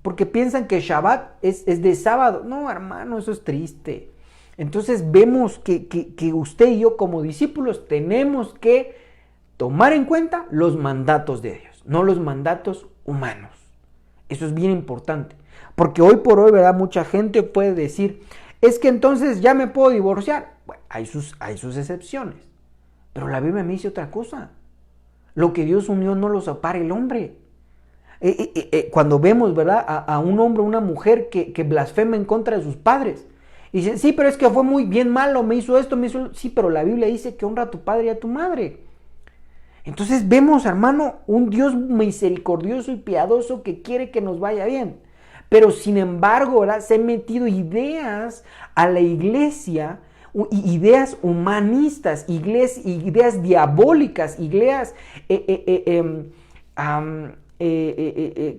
Porque piensan que Shabbat es de sábado. No, hermano, eso es triste. Entonces vemos que usted y yo como discípulos tenemos que tomar en cuenta los mandatos de Dios, no los mandatos humanos. Eso es bien importante, porque hoy por hoy, ¿verdad? Mucha gente puede decir, es que entonces ya me puedo divorciar. Bueno, hay sus excepciones, pero la Biblia me dice otra cosa. Lo que Dios unió no lo separa el hombre. Cuando vemos, ¿verdad? A un hombre o una mujer que blasfema en contra de sus padres, y dicen, sí, pero es que fue muy bien malo, me hizo esto, sí, pero la Biblia dice que honra a tu padre y a tu madre. Entonces vemos, hermano, un Dios misericordioso y piadoso que quiere que nos vaya bien. Pero sin embargo, ¿verdad? Se han metido ideas a la iglesia, ideas humanistas, ideas diabólicas, ideas,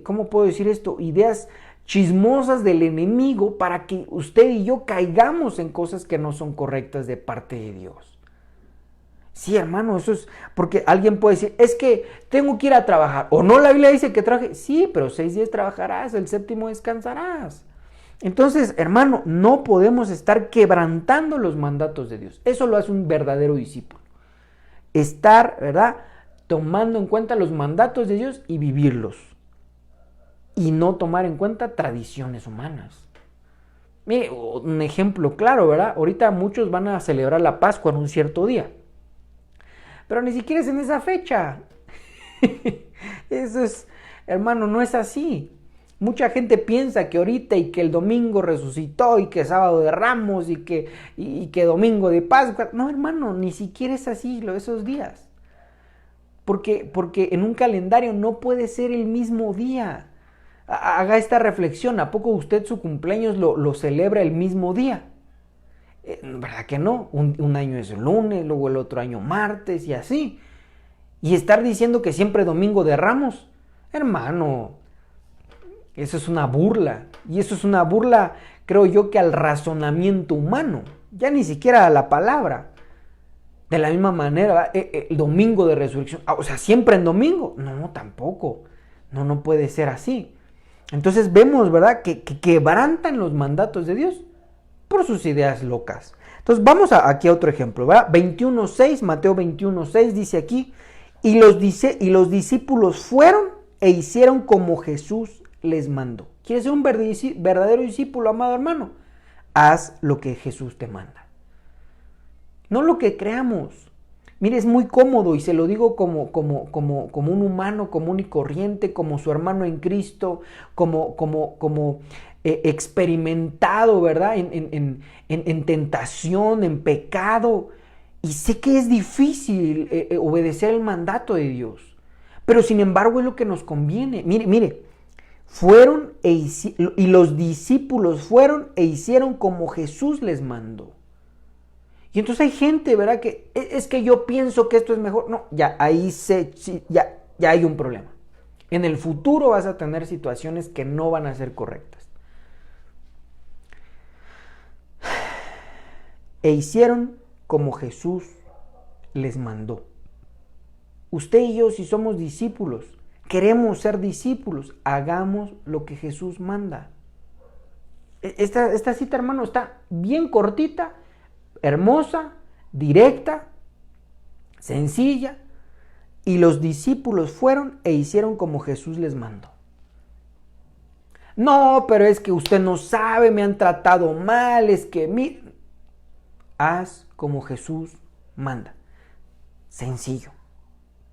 ¿cómo puedo decir esto? Ideas chismosas del enemigo para que usted y yo caigamos en cosas que no son correctas de parte de Dios. Sí, hermano, eso es porque alguien puede decir, es que tengo que ir a trabajar. O no, la Biblia dice que trabaje. Sí, pero 6 días trabajarás, el 7º descansarás. Entonces, hermano, no podemos estar quebrantando los mandatos de Dios. Eso lo hace un verdadero discípulo. Estar, ¿verdad?, tomando en cuenta los mandatos de Dios y vivirlos. Y no tomar en cuenta tradiciones humanas. Mire, un ejemplo claro, ¿verdad? Ahorita muchos van a celebrar la Pascua en un cierto día. Pero ni siquiera es en esa fecha. Eso es, hermano, no es así. Mucha gente piensa que ahorita y que el domingo resucitó y que sábado de Ramos y que domingo de Pascua. No, hermano, ni siquiera es así esos días. Porque en un calendario no puede ser el mismo día. Haga esta reflexión. ¿A poco usted su cumpleaños lo celebra el mismo día? ¿Verdad que no? Un año es el lunes, luego el otro año martes y así. Y estar diciendo que siempre domingo de Ramos, hermano, eso es una burla. Y eso es una burla, creo yo, que al razonamiento humano, ya ni siquiera a la palabra. De la misma manera, el domingo de resurrección, o sea, siempre en domingo. No, tampoco. No puede ser así. Entonces vemos, ¿verdad?, que quebrantan los mandatos de Dios por sus ideas locas. Entonces vamos aquí a otro ejemplo, ¿verdad? 21:6, Mateo 21:6 dice aquí, y los discípulos fueron e hicieron como Jesús les mandó. ¿Quieres ser un verdadero discípulo, amado hermano? Haz lo que Jesús te manda. No lo que creamos. Mire, es muy cómodo y se lo digo como un humano común y corriente, como su hermano en Cristo, como experimentado, ¿verdad? En tentación, en pecado. Y sé que es difícil obedecer el mandato de Dios. Pero sin embargo es lo que nos conviene. Mire. Y los discípulos fueron e hicieron como Jesús les mandó. Y entonces hay gente, ¿verdad?, que es que yo pienso que esto es mejor. No, ya hay un problema. En el futuro vas a tener situaciones que no van a ser correctas. E hicieron como Jesús les mandó. Usted y yo, si somos discípulos, queremos ser discípulos, hagamos lo que Jesús manda. Esta cita, hermano, está bien cortita, hermosa, directa, sencilla. Y los discípulos fueron e hicieron como Jesús les mandó. No, pero es que usted no sabe, me han tratado mal, es que haz como Jesús manda. Sencillo.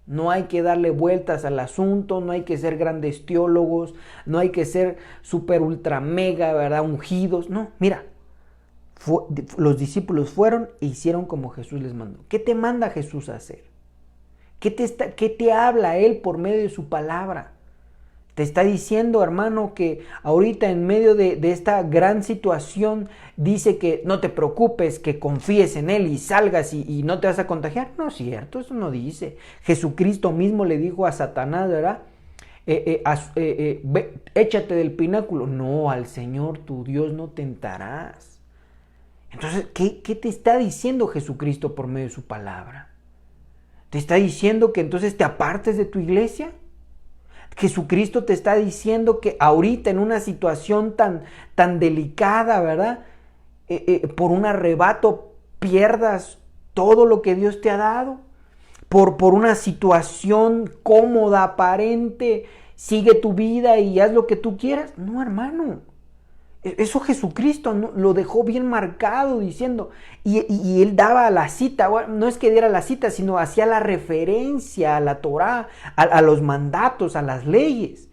No hay que darle vueltas al asunto, no hay que ser grandes teólogos, no hay que ser super ultra mega, ¿verdad?, ungidos. No, mira, los discípulos fueron e hicieron como Jesús les mandó. ¿Qué te manda Jesús a hacer? ¿Qué te habla Él por medio de su palabra? Te está diciendo, hermano, que ahorita en medio de esta gran situación dice que no te preocupes, que confíes en Él y salgas y no te vas a contagiar. No es cierto, eso no dice. Jesucristo mismo le dijo a Satanás, ¿verdad? Échate del pináculo. No, al Señor tu Dios no tentarás. Entonces, ¿qué te está diciendo Jesucristo por medio de su palabra? ¿Te está diciendo que entonces te apartes de tu iglesia? Jesucristo te está diciendo que ahorita en una situación tan delicada, ¿verdad? Por un arrebato pierdas todo lo que Dios te ha dado. Por una situación cómoda, aparente, sigue tu vida y haz lo que tú quieras. No, hermano. Eso Jesucristo lo dejó bien marcado diciendo, y él daba la cita, bueno, no es que diera la cita, sino hacía la referencia a la Torá, a los mandatos, a las leyes.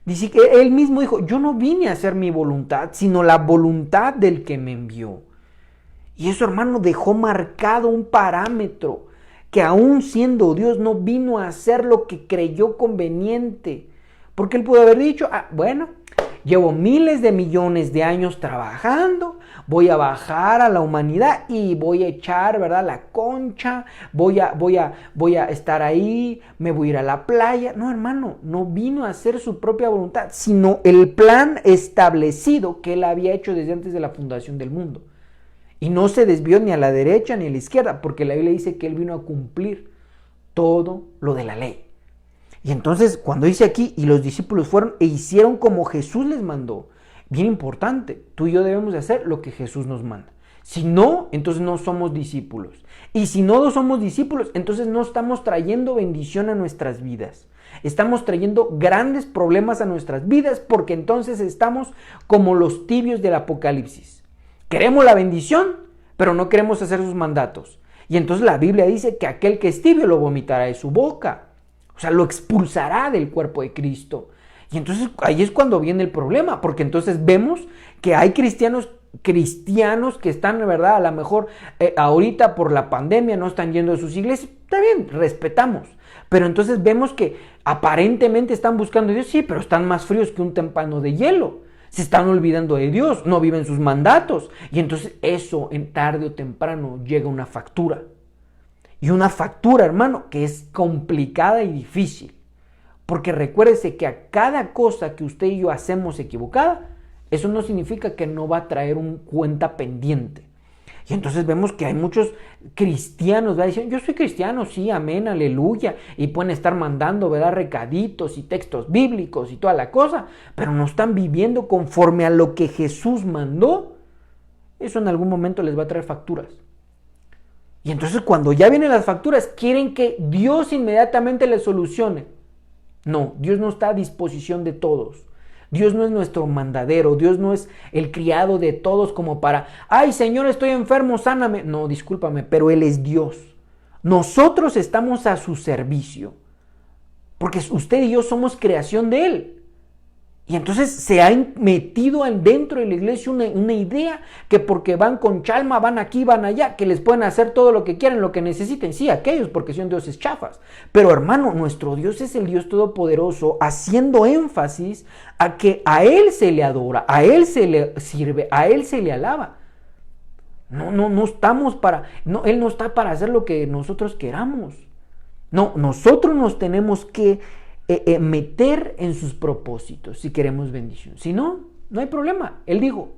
Dice que él mismo dijo, yo no vine a hacer mi voluntad, sino la voluntad del que me envió. Y eso, hermano, dejó marcado un parámetro, que aún siendo Dios no vino a hacer lo que creyó conveniente, porque él pudo haber dicho, bueno, llevo miles de millones de años trabajando, voy a bajar a la humanidad y voy a echar, ¿verdad?, la concha, voy a estar ahí, me voy a ir a la playa. No, hermano, no vino a hacer su propia voluntad, sino el plan establecido que él había hecho desde antes de la fundación del mundo. Y no se desvió ni a la derecha ni a la izquierda, porque la Biblia dice que él vino a cumplir todo lo de la ley. Y entonces, cuando dice aquí, y los discípulos fueron e hicieron como Jesús les mandó, bien importante, tú y yo debemos de hacer lo que Jesús nos manda. Si no, entonces no somos discípulos. Y si no somos discípulos, entonces no estamos trayendo bendición a nuestras vidas. Estamos trayendo grandes problemas a nuestras vidas, porque entonces estamos como los tibios del Apocalipsis. Queremos la bendición, pero no queremos hacer sus mandatos. Y entonces la Biblia dice que aquel que es tibio lo vomitará de su boca. O sea, lo expulsará del cuerpo de Cristo. Y entonces ahí es cuando viene el problema, porque entonces vemos que hay cristianos que están, ¿verdad? A lo mejor ahorita por la pandemia no están yendo a sus iglesias. Está bien, respetamos. Pero entonces vemos que aparentemente están buscando a Dios, sí, pero están más fríos que un témpano de hielo. Se están olvidando de Dios, no viven sus mandatos. Y entonces eso, en tarde o temprano, llega una factura. Y una factura, hermano, que es complicada y difícil. Porque recuérdese que a cada cosa que usted y yo hacemos equivocada, eso no significa que no va a traer un cuenta pendiente. Y entonces vemos que hay muchos cristianos, ¿verdad? Dicen, yo soy cristiano, sí, amén, aleluya. Y pueden estar mandando, ¿verdad?, recaditos y textos bíblicos y toda la cosa. Pero no están viviendo conforme a lo que Jesús mandó. Eso en algún momento les va a traer facturas. Y entonces cuando ya vienen las facturas, quieren que Dios inmediatamente les solucione. No, Dios no está a disposición de todos. Dios no es nuestro mandadero, Dios no es el criado de todos como para, ay Señor, estoy enfermo, sáname. No, discúlpame, pero Él es Dios. Nosotros estamos a su servicio, porque usted y yo somos creación de Él. Y entonces se ha metido dentro de la iglesia una idea que porque van con chalma, van aquí, van allá, que les pueden hacer todo lo que quieran, lo que necesiten. Sí, aquellos porque son dioses chafas. Pero hermano, nuestro Dios es el Dios todopoderoso, haciendo énfasis a que a Él se le adora, a Él se le sirve, a Él se le alaba. No estamos para, no, Él no está para hacer lo que nosotros queramos. No, nosotros nos tenemos que meter en sus propósitos si queremos bendición. Si no, no hay problema. Él dijo,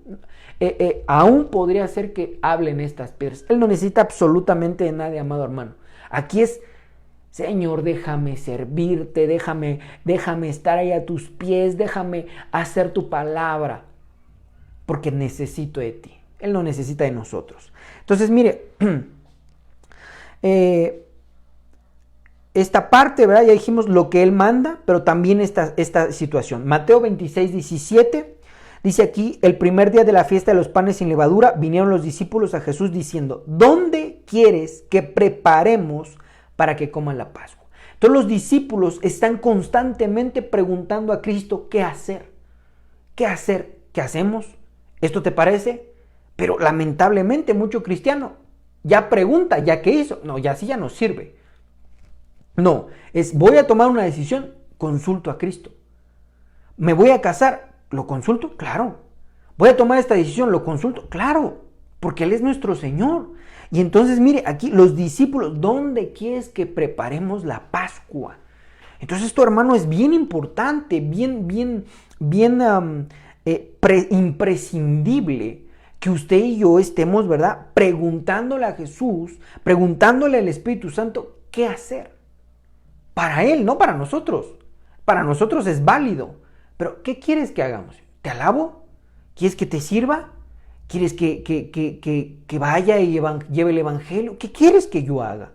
aún podría ser que hablen estas piedras. Él no necesita absolutamente de nadie, amado hermano. Aquí es, Señor, déjame servirte, déjame estar ahí a tus pies, déjame hacer tu palabra, porque necesito de ti. Él no necesita de nosotros. Entonces, mire, esta parte, ¿verdad? Ya dijimos lo que Él manda, pero también esta situación. Mateo 26, 17, dice aquí, el primer día de la fiesta de los panes sin levadura, vinieron los discípulos a Jesús diciendo, ¿dónde quieres que preparemos para que coman la Pascua? Entonces los discípulos están constantemente preguntando a Cristo, ¿qué hacer? ¿Qué hacer? ¿Qué hacemos? ¿Esto te parece? Pero lamentablemente mucho cristiano ya pregunta, ¿ya qué hizo? No, ya sí ya no sirve. No, es voy a tomar una decisión, consulto a Cristo. ¿Me voy a casar? ¿Lo consulto? Claro. ¿Voy a tomar esta decisión? ¿Lo consulto? Claro, porque Él es nuestro Señor. Y entonces, mire, aquí los discípulos, ¿dónde quieres que preparemos la Pascua? Entonces esto, hermano, es bien importante, bien imprescindible que usted y yo estemos, ¿verdad?, preguntándole a Jesús, preguntándole al Espíritu Santo qué hacer. Para Él, no para nosotros. Para nosotros es válido. Pero, ¿qué quieres que hagamos? ¿Te alabo? ¿Quieres que te sirva? ¿Quieres que vaya y lleve el Evangelio? ¿Qué quieres que yo haga?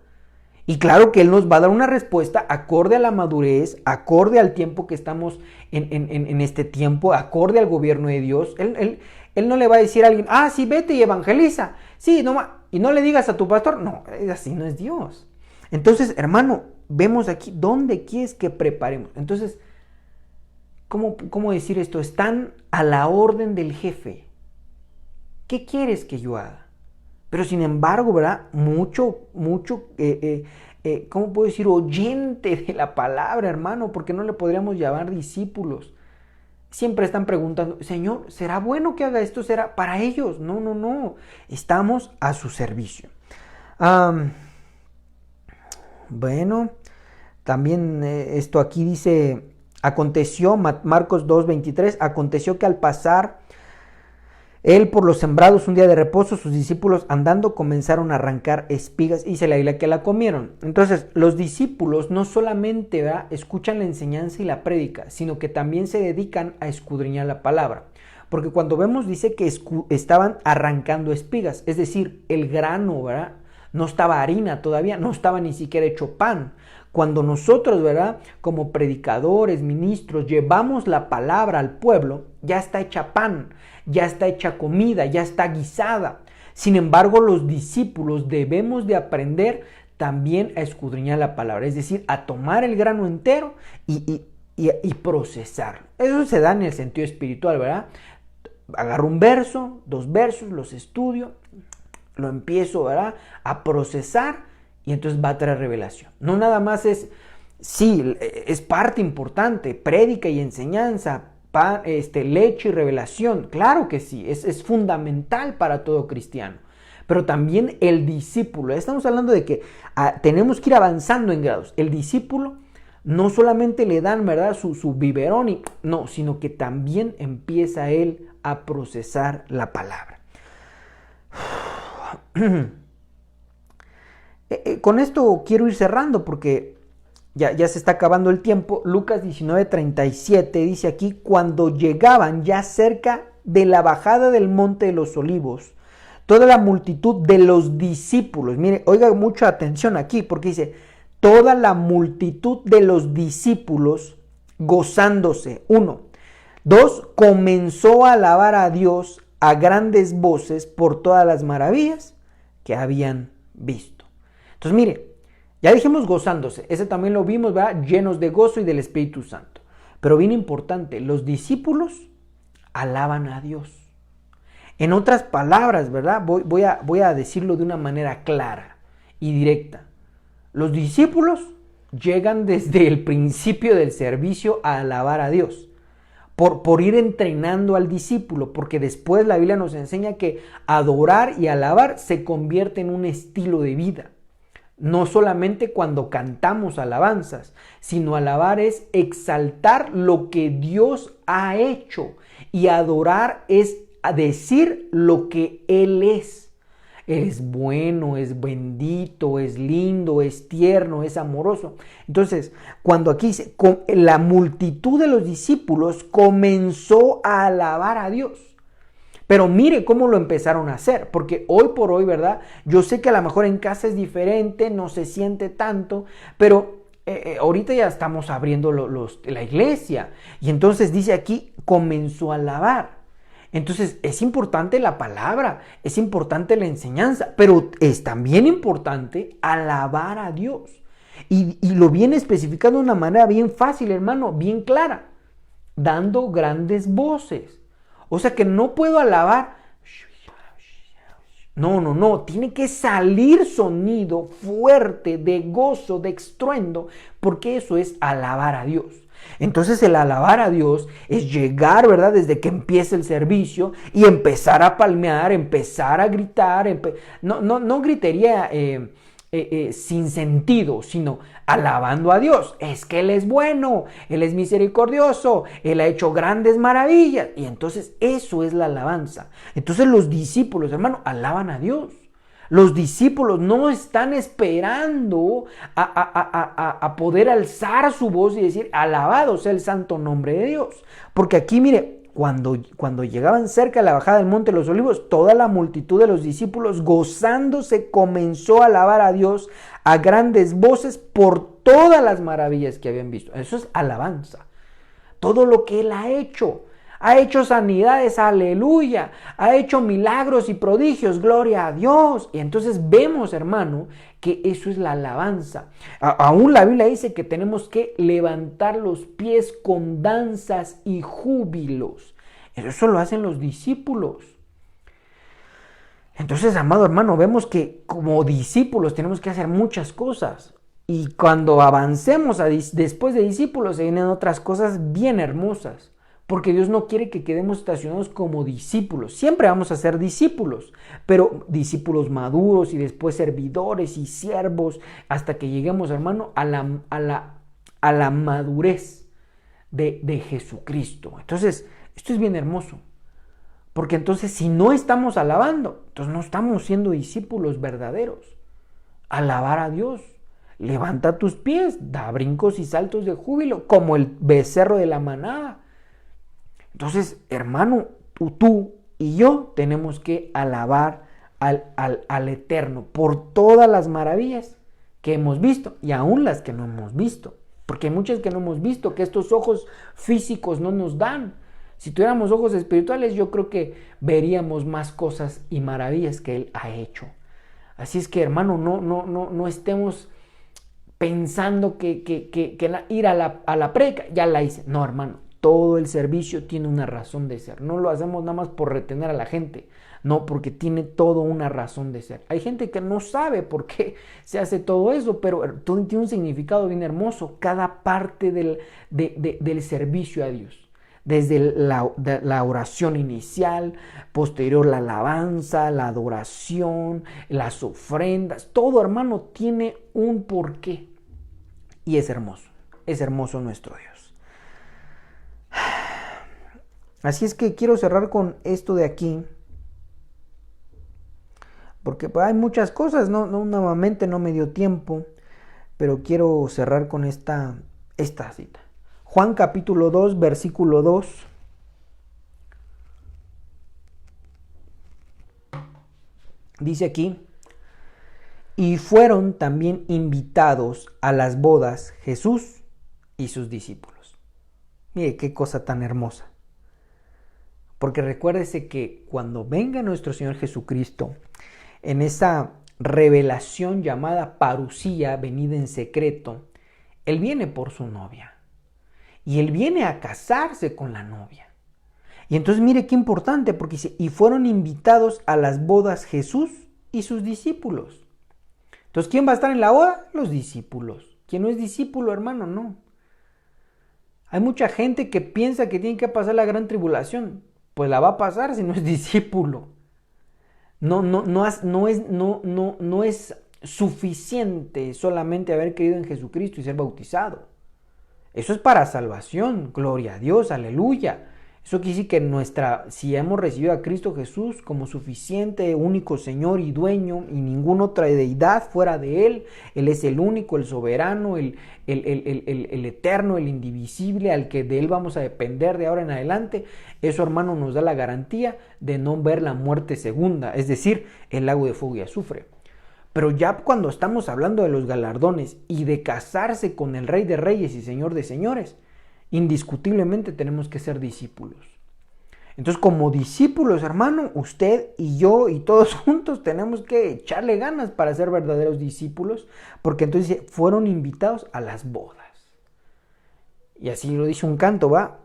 Y claro que Él nos va a dar una respuesta acorde a la madurez, acorde al tiempo que estamos en este tiempo, acorde al gobierno de Dios. Él no le va a decir a alguien, sí, vete y evangeliza. Sí, y no le digas a tu pastor. No, así no es Dios. Entonces, hermano, vemos aquí dónde quieres que preparemos. Entonces, ¿cómo decir esto? Están a la orden del jefe. ¿Qué quieres que yo haga? Pero sin embargo, ¿verdad? Mucho, ¿cómo puedo decir? Oyente de la palabra, hermano, porque no le podríamos llamar discípulos. Siempre están preguntando, Señor, ¿será bueno que haga esto? ¿Será para ellos? No. Estamos a su servicio. Bueno, también esto aquí dice, aconteció, Marcos 2:23, aconteció que al pasar Él por los sembrados un día de reposo, sus discípulos andando comenzaron a arrancar espigas y dice la Biblia que la comieron. Entonces los discípulos no solamente escuchan la enseñanza y la prédica, sino que también se dedican a escudriñar la palabra. Porque cuando vemos dice que estaban arrancando espigas, es decir, el grano, ¿verdad? No estaba harina todavía, no estaba ni siquiera hecho pan. Cuando nosotros, ¿verdad?, como predicadores, ministros, llevamos la palabra al pueblo, ya está hecha pan, ya está hecha comida, ya está guisada. Sin embargo, los discípulos debemos de aprender también a escudriñar la palabra, es decir, a tomar el grano entero y procesarlo. Eso se da en el sentido espiritual, ¿verdad? Agarro un verso, 2 versos, los estudio, lo empiezo, ¿verdad?, a procesar y entonces va a traer revelación. No nada más sí, es parte importante, prédica y enseñanza, leche y revelación, claro que sí, es fundamental para todo cristiano. Pero también el discípulo, estamos hablando de que tenemos que ir avanzando en grados. El discípulo no solamente le dan, ¿verdad?, su biberón, no, sino que también empieza él a procesar la palabra. Con esto quiero ir cerrando porque ya se está acabando el tiempo. Lucas 19:37 dice aquí, cuando llegaban ya cerca de la bajada del monte de los olivos, toda la multitud de los discípulos, mire, oiga mucha atención aquí porque dice, toda la multitud de los discípulos gozándose, 1. 2, comenzó a alabar a Dios a grandes voces por todas las maravillas que habían visto. Entonces, mire, ya dijimos gozándose, ese también lo vimos, ¿verdad?, llenos de gozo y del Espíritu Santo. Pero bien importante, los discípulos alaban a Dios. En otras palabras, ¿verdad?, voy a decirlo de una manera clara y directa. Los discípulos llegan desde el principio del servicio a alabar a Dios. Por ir entrenando al discípulo, porque después la Biblia nos enseña que adorar y alabar se convierte en un estilo de vida. No solamente cuando cantamos alabanzas, sino alabar es exaltar lo que Dios ha hecho y adorar es decir lo que Él es. Es bueno, es bendito, es lindo, es tierno, es amoroso. Entonces, cuando aquí dice, la multitud de los discípulos comenzó a alabar a Dios. Pero mire cómo lo empezaron a hacer, porque hoy por hoy, ¿verdad? Yo sé que a lo mejor en casa es diferente, no se siente tanto, pero ahorita ya estamos abriendo la iglesia. Y entonces dice aquí, comenzó a alabar. Entonces es importante la palabra, es importante la enseñanza, pero es también importante alabar a Dios. Y lo viene especificando de una manera bien fácil, hermano, bien clara, dando grandes voces. O sea que no puedo alabar No, tiene que salir sonido fuerte de gozo, de estruendo, porque eso es alabar a Dios. Entonces el alabar a Dios es llegar, ¿verdad? Desde que empieza el servicio y empezar a palmear, empezar a gritar, no gritería sin sentido, sino alabando a Dios. Es que Él es bueno, Él es misericordioso, Él ha hecho grandes maravillas. Y entonces eso es la alabanza. Entonces los discípulos, hermano, alaban a Dios. Los discípulos no están esperando a poder alzar su voz y decir, alabado sea el santo nombre de Dios. Porque aquí, mire, cuando llegaban cerca de la bajada del Monte de los Olivos, toda la multitud de los discípulos, gozándose, comenzó a alabar a Dios a grandes voces por todas las maravillas que habían visto. Eso es alabanza. Todo lo que Él ha hecho. Ha hecho sanidades, aleluya. Ha hecho milagros y prodigios, gloria a Dios. Y entonces vemos, hermano, que eso es la alabanza. Aún la Biblia dice que tenemos que levantar los pies con danzas y júbilos. Eso lo hacen los discípulos. Entonces, amado hermano, vemos que como discípulos tenemos que hacer muchas cosas. Y cuando avancemos después de discípulos, se vienen otras cosas bien hermosas. Porque Dios no quiere que quedemos estacionados como discípulos. Siempre vamos a ser discípulos, pero discípulos maduros y después servidores y siervos, hasta que lleguemos, hermano, a la madurez de Jesucristo. Entonces, esto es bien hermoso. Porque entonces, si no estamos alabando, entonces no estamos siendo discípulos verdaderos. Alabar a Dios. Levanta tus pies, da brincos y saltos de júbilo, como el becerro de la manada. Entonces, hermano, tú y yo tenemos que alabar al Eterno por todas las maravillas que hemos visto y aún las que no hemos visto. Porque hay muchas que no hemos visto, que estos ojos físicos no nos dan. Si tuviéramos ojos espirituales, yo creo que veríamos más cosas y maravillas que Él ha hecho. Así es que, hermano, no estemos pensando que ir a la prédica ya la hice. No, hermano. Todo el servicio tiene una razón de ser. No lo hacemos nada más por retener a la gente. No, porque tiene todo una razón de ser. Hay gente que no sabe por qué se hace todo eso, pero todo tiene un significado bien hermoso. Cada parte del servicio a Dios. Desde la oración inicial, posterior la alabanza, la adoración, las ofrendas. Todo, hermano, tiene un porqué. Y es hermoso. Es hermoso nuestro Dios. Así es que quiero cerrar con esto de aquí, porque hay muchas cosas, nuevamente no me dio tiempo, pero quiero cerrar con esta cita. Juan capítulo 2, versículo 2. Dice aquí, y fueron también invitados a las bodas Jesús y sus discípulos. Mire qué cosa tan hermosa. Porque recuérdese que cuando venga nuestro Señor Jesucristo, en esa revelación llamada parusía, venida en secreto, Él viene por su novia. Y Él viene a casarse con la novia. Y entonces mire qué importante, porque dice, y fueron invitados a las bodas Jesús y sus discípulos. Entonces, ¿quién va a estar en la boda? Los discípulos. ¿Quién no es discípulo, hermano? No. Hay mucha gente que piensa que tiene que pasar la gran tribulación. Pues la va a pasar si no es discípulo. No es suficiente solamente haber creído en Jesucristo y ser bautizado. Eso es para salvación, gloria a Dios, aleluya. Eso quiere decir que si hemos recibido a Cristo Jesús como suficiente, único Señor y dueño, y ninguna otra deidad fuera de Él, Él es el único, el soberano, el eterno, el indivisible, al que de Él vamos a depender de ahora en adelante. Eso, hermano, nos da la garantía de no ver la muerte segunda, es decir, el lago de fuego y azufre. Pero ya cuando estamos hablando de los galardones y de casarse con el Rey de Reyes y Señor de Señores, indiscutiblemente tenemos que ser discípulos. Entonces, como discípulos, hermano, usted y yo y todos juntos tenemos que echarle ganas para ser verdaderos discípulos, porque entonces fueron invitados a las bodas. Y así lo dice un canto, ¿va?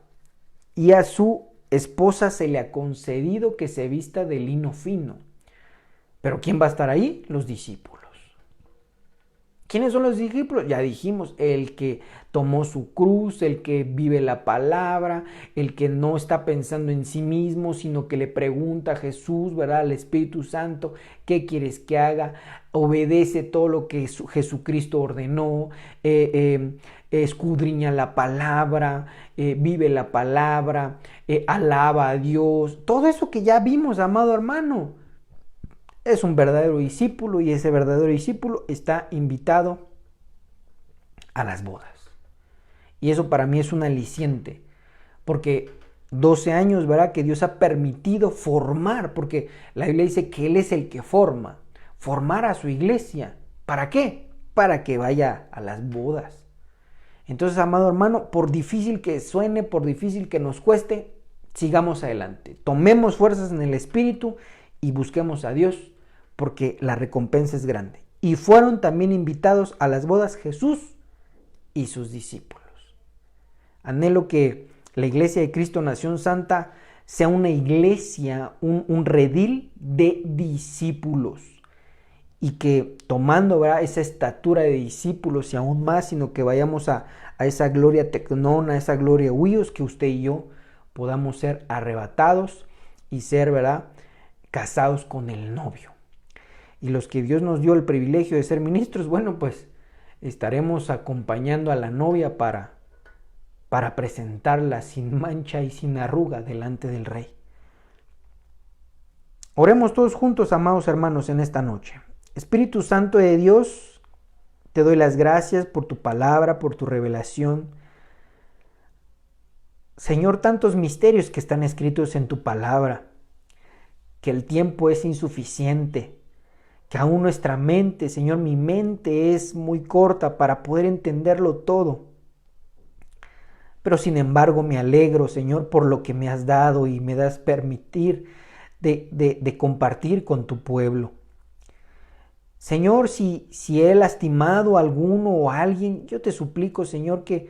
Y a su esposa se le ha concedido que se vista de lino fino. Pero ¿quién va a estar ahí? Los discípulos. ¿Quiénes son los discípulos? Ya dijimos, el que tomó su cruz, el que vive la palabra, el que no está pensando en sí mismo, sino que le pregunta a Jesús, ¿verdad? Al Espíritu Santo, ¿qué quieres que haga? Obedece todo lo que Jesucristo ordenó, escudriña la palabra, vive la palabra, alaba a Dios. Todo eso que ya vimos, amado hermano. Es un verdadero discípulo y ese verdadero discípulo está invitado a las bodas. Y eso para mí es un aliciente, porque 12 años, ¿verdad? Que Dios ha permitido formar, porque la Biblia dice que Él es el que forma, formar a su iglesia. ¿Para qué? Para que vaya a las bodas. Entonces, amado hermano, por difícil que suene, por difícil que nos cueste, sigamos adelante. Tomemos fuerzas en el Espíritu y busquemos a Dios, porque la recompensa es grande. Y fueron también invitados a las bodas Jesús y sus discípulos. Anhelo que la Iglesia de Cristo Nación Santa sea una iglesia, un redil de discípulos. Y que tomando, ¿verdad?, esa estatura de discípulos y aún más, sino que vayamos a esa gloria tecnona, a esa gloria huíos, que usted y yo podamos ser arrebatados y ser, ¿verdad?, casados con el novio. Y los que Dios nos dio el privilegio de ser ministros, bueno, pues estaremos acompañando a la novia para presentarla sin mancha y sin arruga delante del Rey. Oremos todos juntos, amados hermanos, en esta noche. Espíritu Santo de Dios, te doy las gracias por tu palabra, por tu revelación. Señor, tantos misterios que están escritos en tu palabra, que el tiempo es insuficiente, que aún nuestra mente, Señor, mi mente es muy corta para poder entenderlo todo. Pero sin embargo me alegro, Señor, por lo que me has dado y me das permitir de compartir con tu pueblo. Señor, si he lastimado a alguno o a alguien, yo te suplico, Señor, que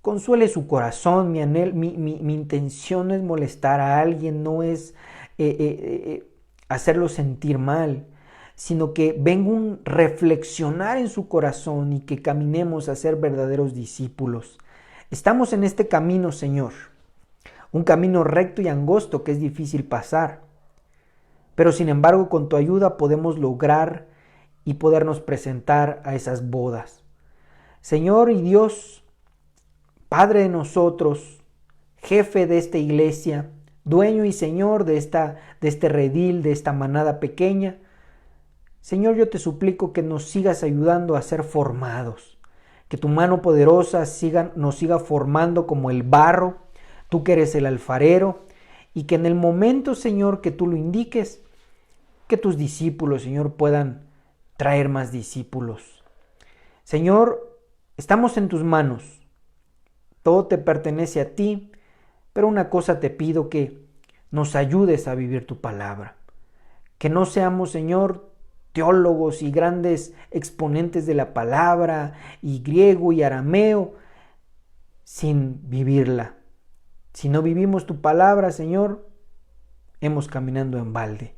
consuele su corazón. Mi intención no es molestar a alguien, no es hacerlo sentir mal, sino que venga un reflexionar en su corazón y que caminemos a ser verdaderos discípulos. Estamos en este camino, Señor, un camino recto y angosto que es difícil pasar, pero sin embargo con tu ayuda podemos lograr y podernos presentar a esas bodas. Señor y Dios, Padre de nosotros, jefe de esta iglesia, dueño y Señor de este redil, de esta manada pequeña, Señor, yo te suplico que nos sigas ayudando a ser formados, que tu mano poderosa nos siga formando como el barro, tú que eres el alfarero, y que en el momento, Señor, que tú lo indiques, que tus discípulos, Señor, puedan traer más discípulos. Señor, estamos en tus manos, todo te pertenece a ti, pero una cosa te pido, que nos ayudes a vivir tu palabra, que no seamos, Señor, teólogos y grandes exponentes de la palabra, y griego y arameo, sin vivirla. Si no vivimos tu palabra, Señor, hemos caminado en balde.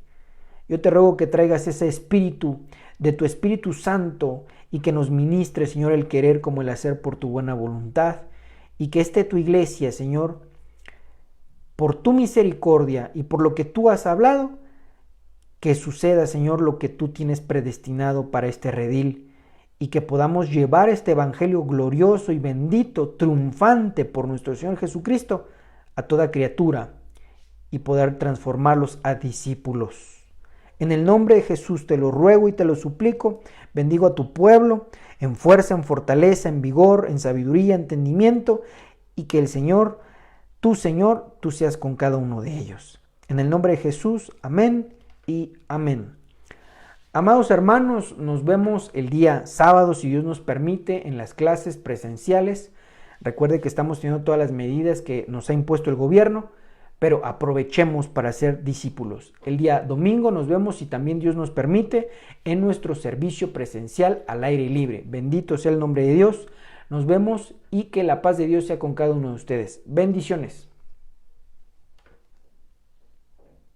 Yo te ruego que traigas ese espíritu de tu Espíritu Santo y que nos ministre, Señor, el querer como el hacer por tu buena voluntad, y que esté tu iglesia, Señor, por tu misericordia y por lo que tú has hablado, que suceda, Señor, lo que tú tienes predestinado para este redil, y que podamos llevar este evangelio glorioso y bendito, triunfante por nuestro Señor Jesucristo, a toda criatura, y poder transformarlos a discípulos. En el nombre de Jesús te lo ruego y te lo suplico. Bendigo a tu pueblo en fuerza, en fortaleza, en vigor, en sabiduría, entendimiento, y que el Señor, tú seas con cada uno de ellos. En el nombre de Jesús, amén y amén. Amados hermanos, nos vemos el día sábado, si Dios nos permite, en las clases presenciales. Recuerde que estamos teniendo todas las medidas que nos ha impuesto el gobierno, pero aprovechemos para ser discípulos. El día domingo nos vemos, si también Dios nos permite, en nuestro servicio presencial al aire libre. Bendito sea el nombre de Dios. Nos vemos y que la paz de Dios sea con cada uno de ustedes. Bendiciones.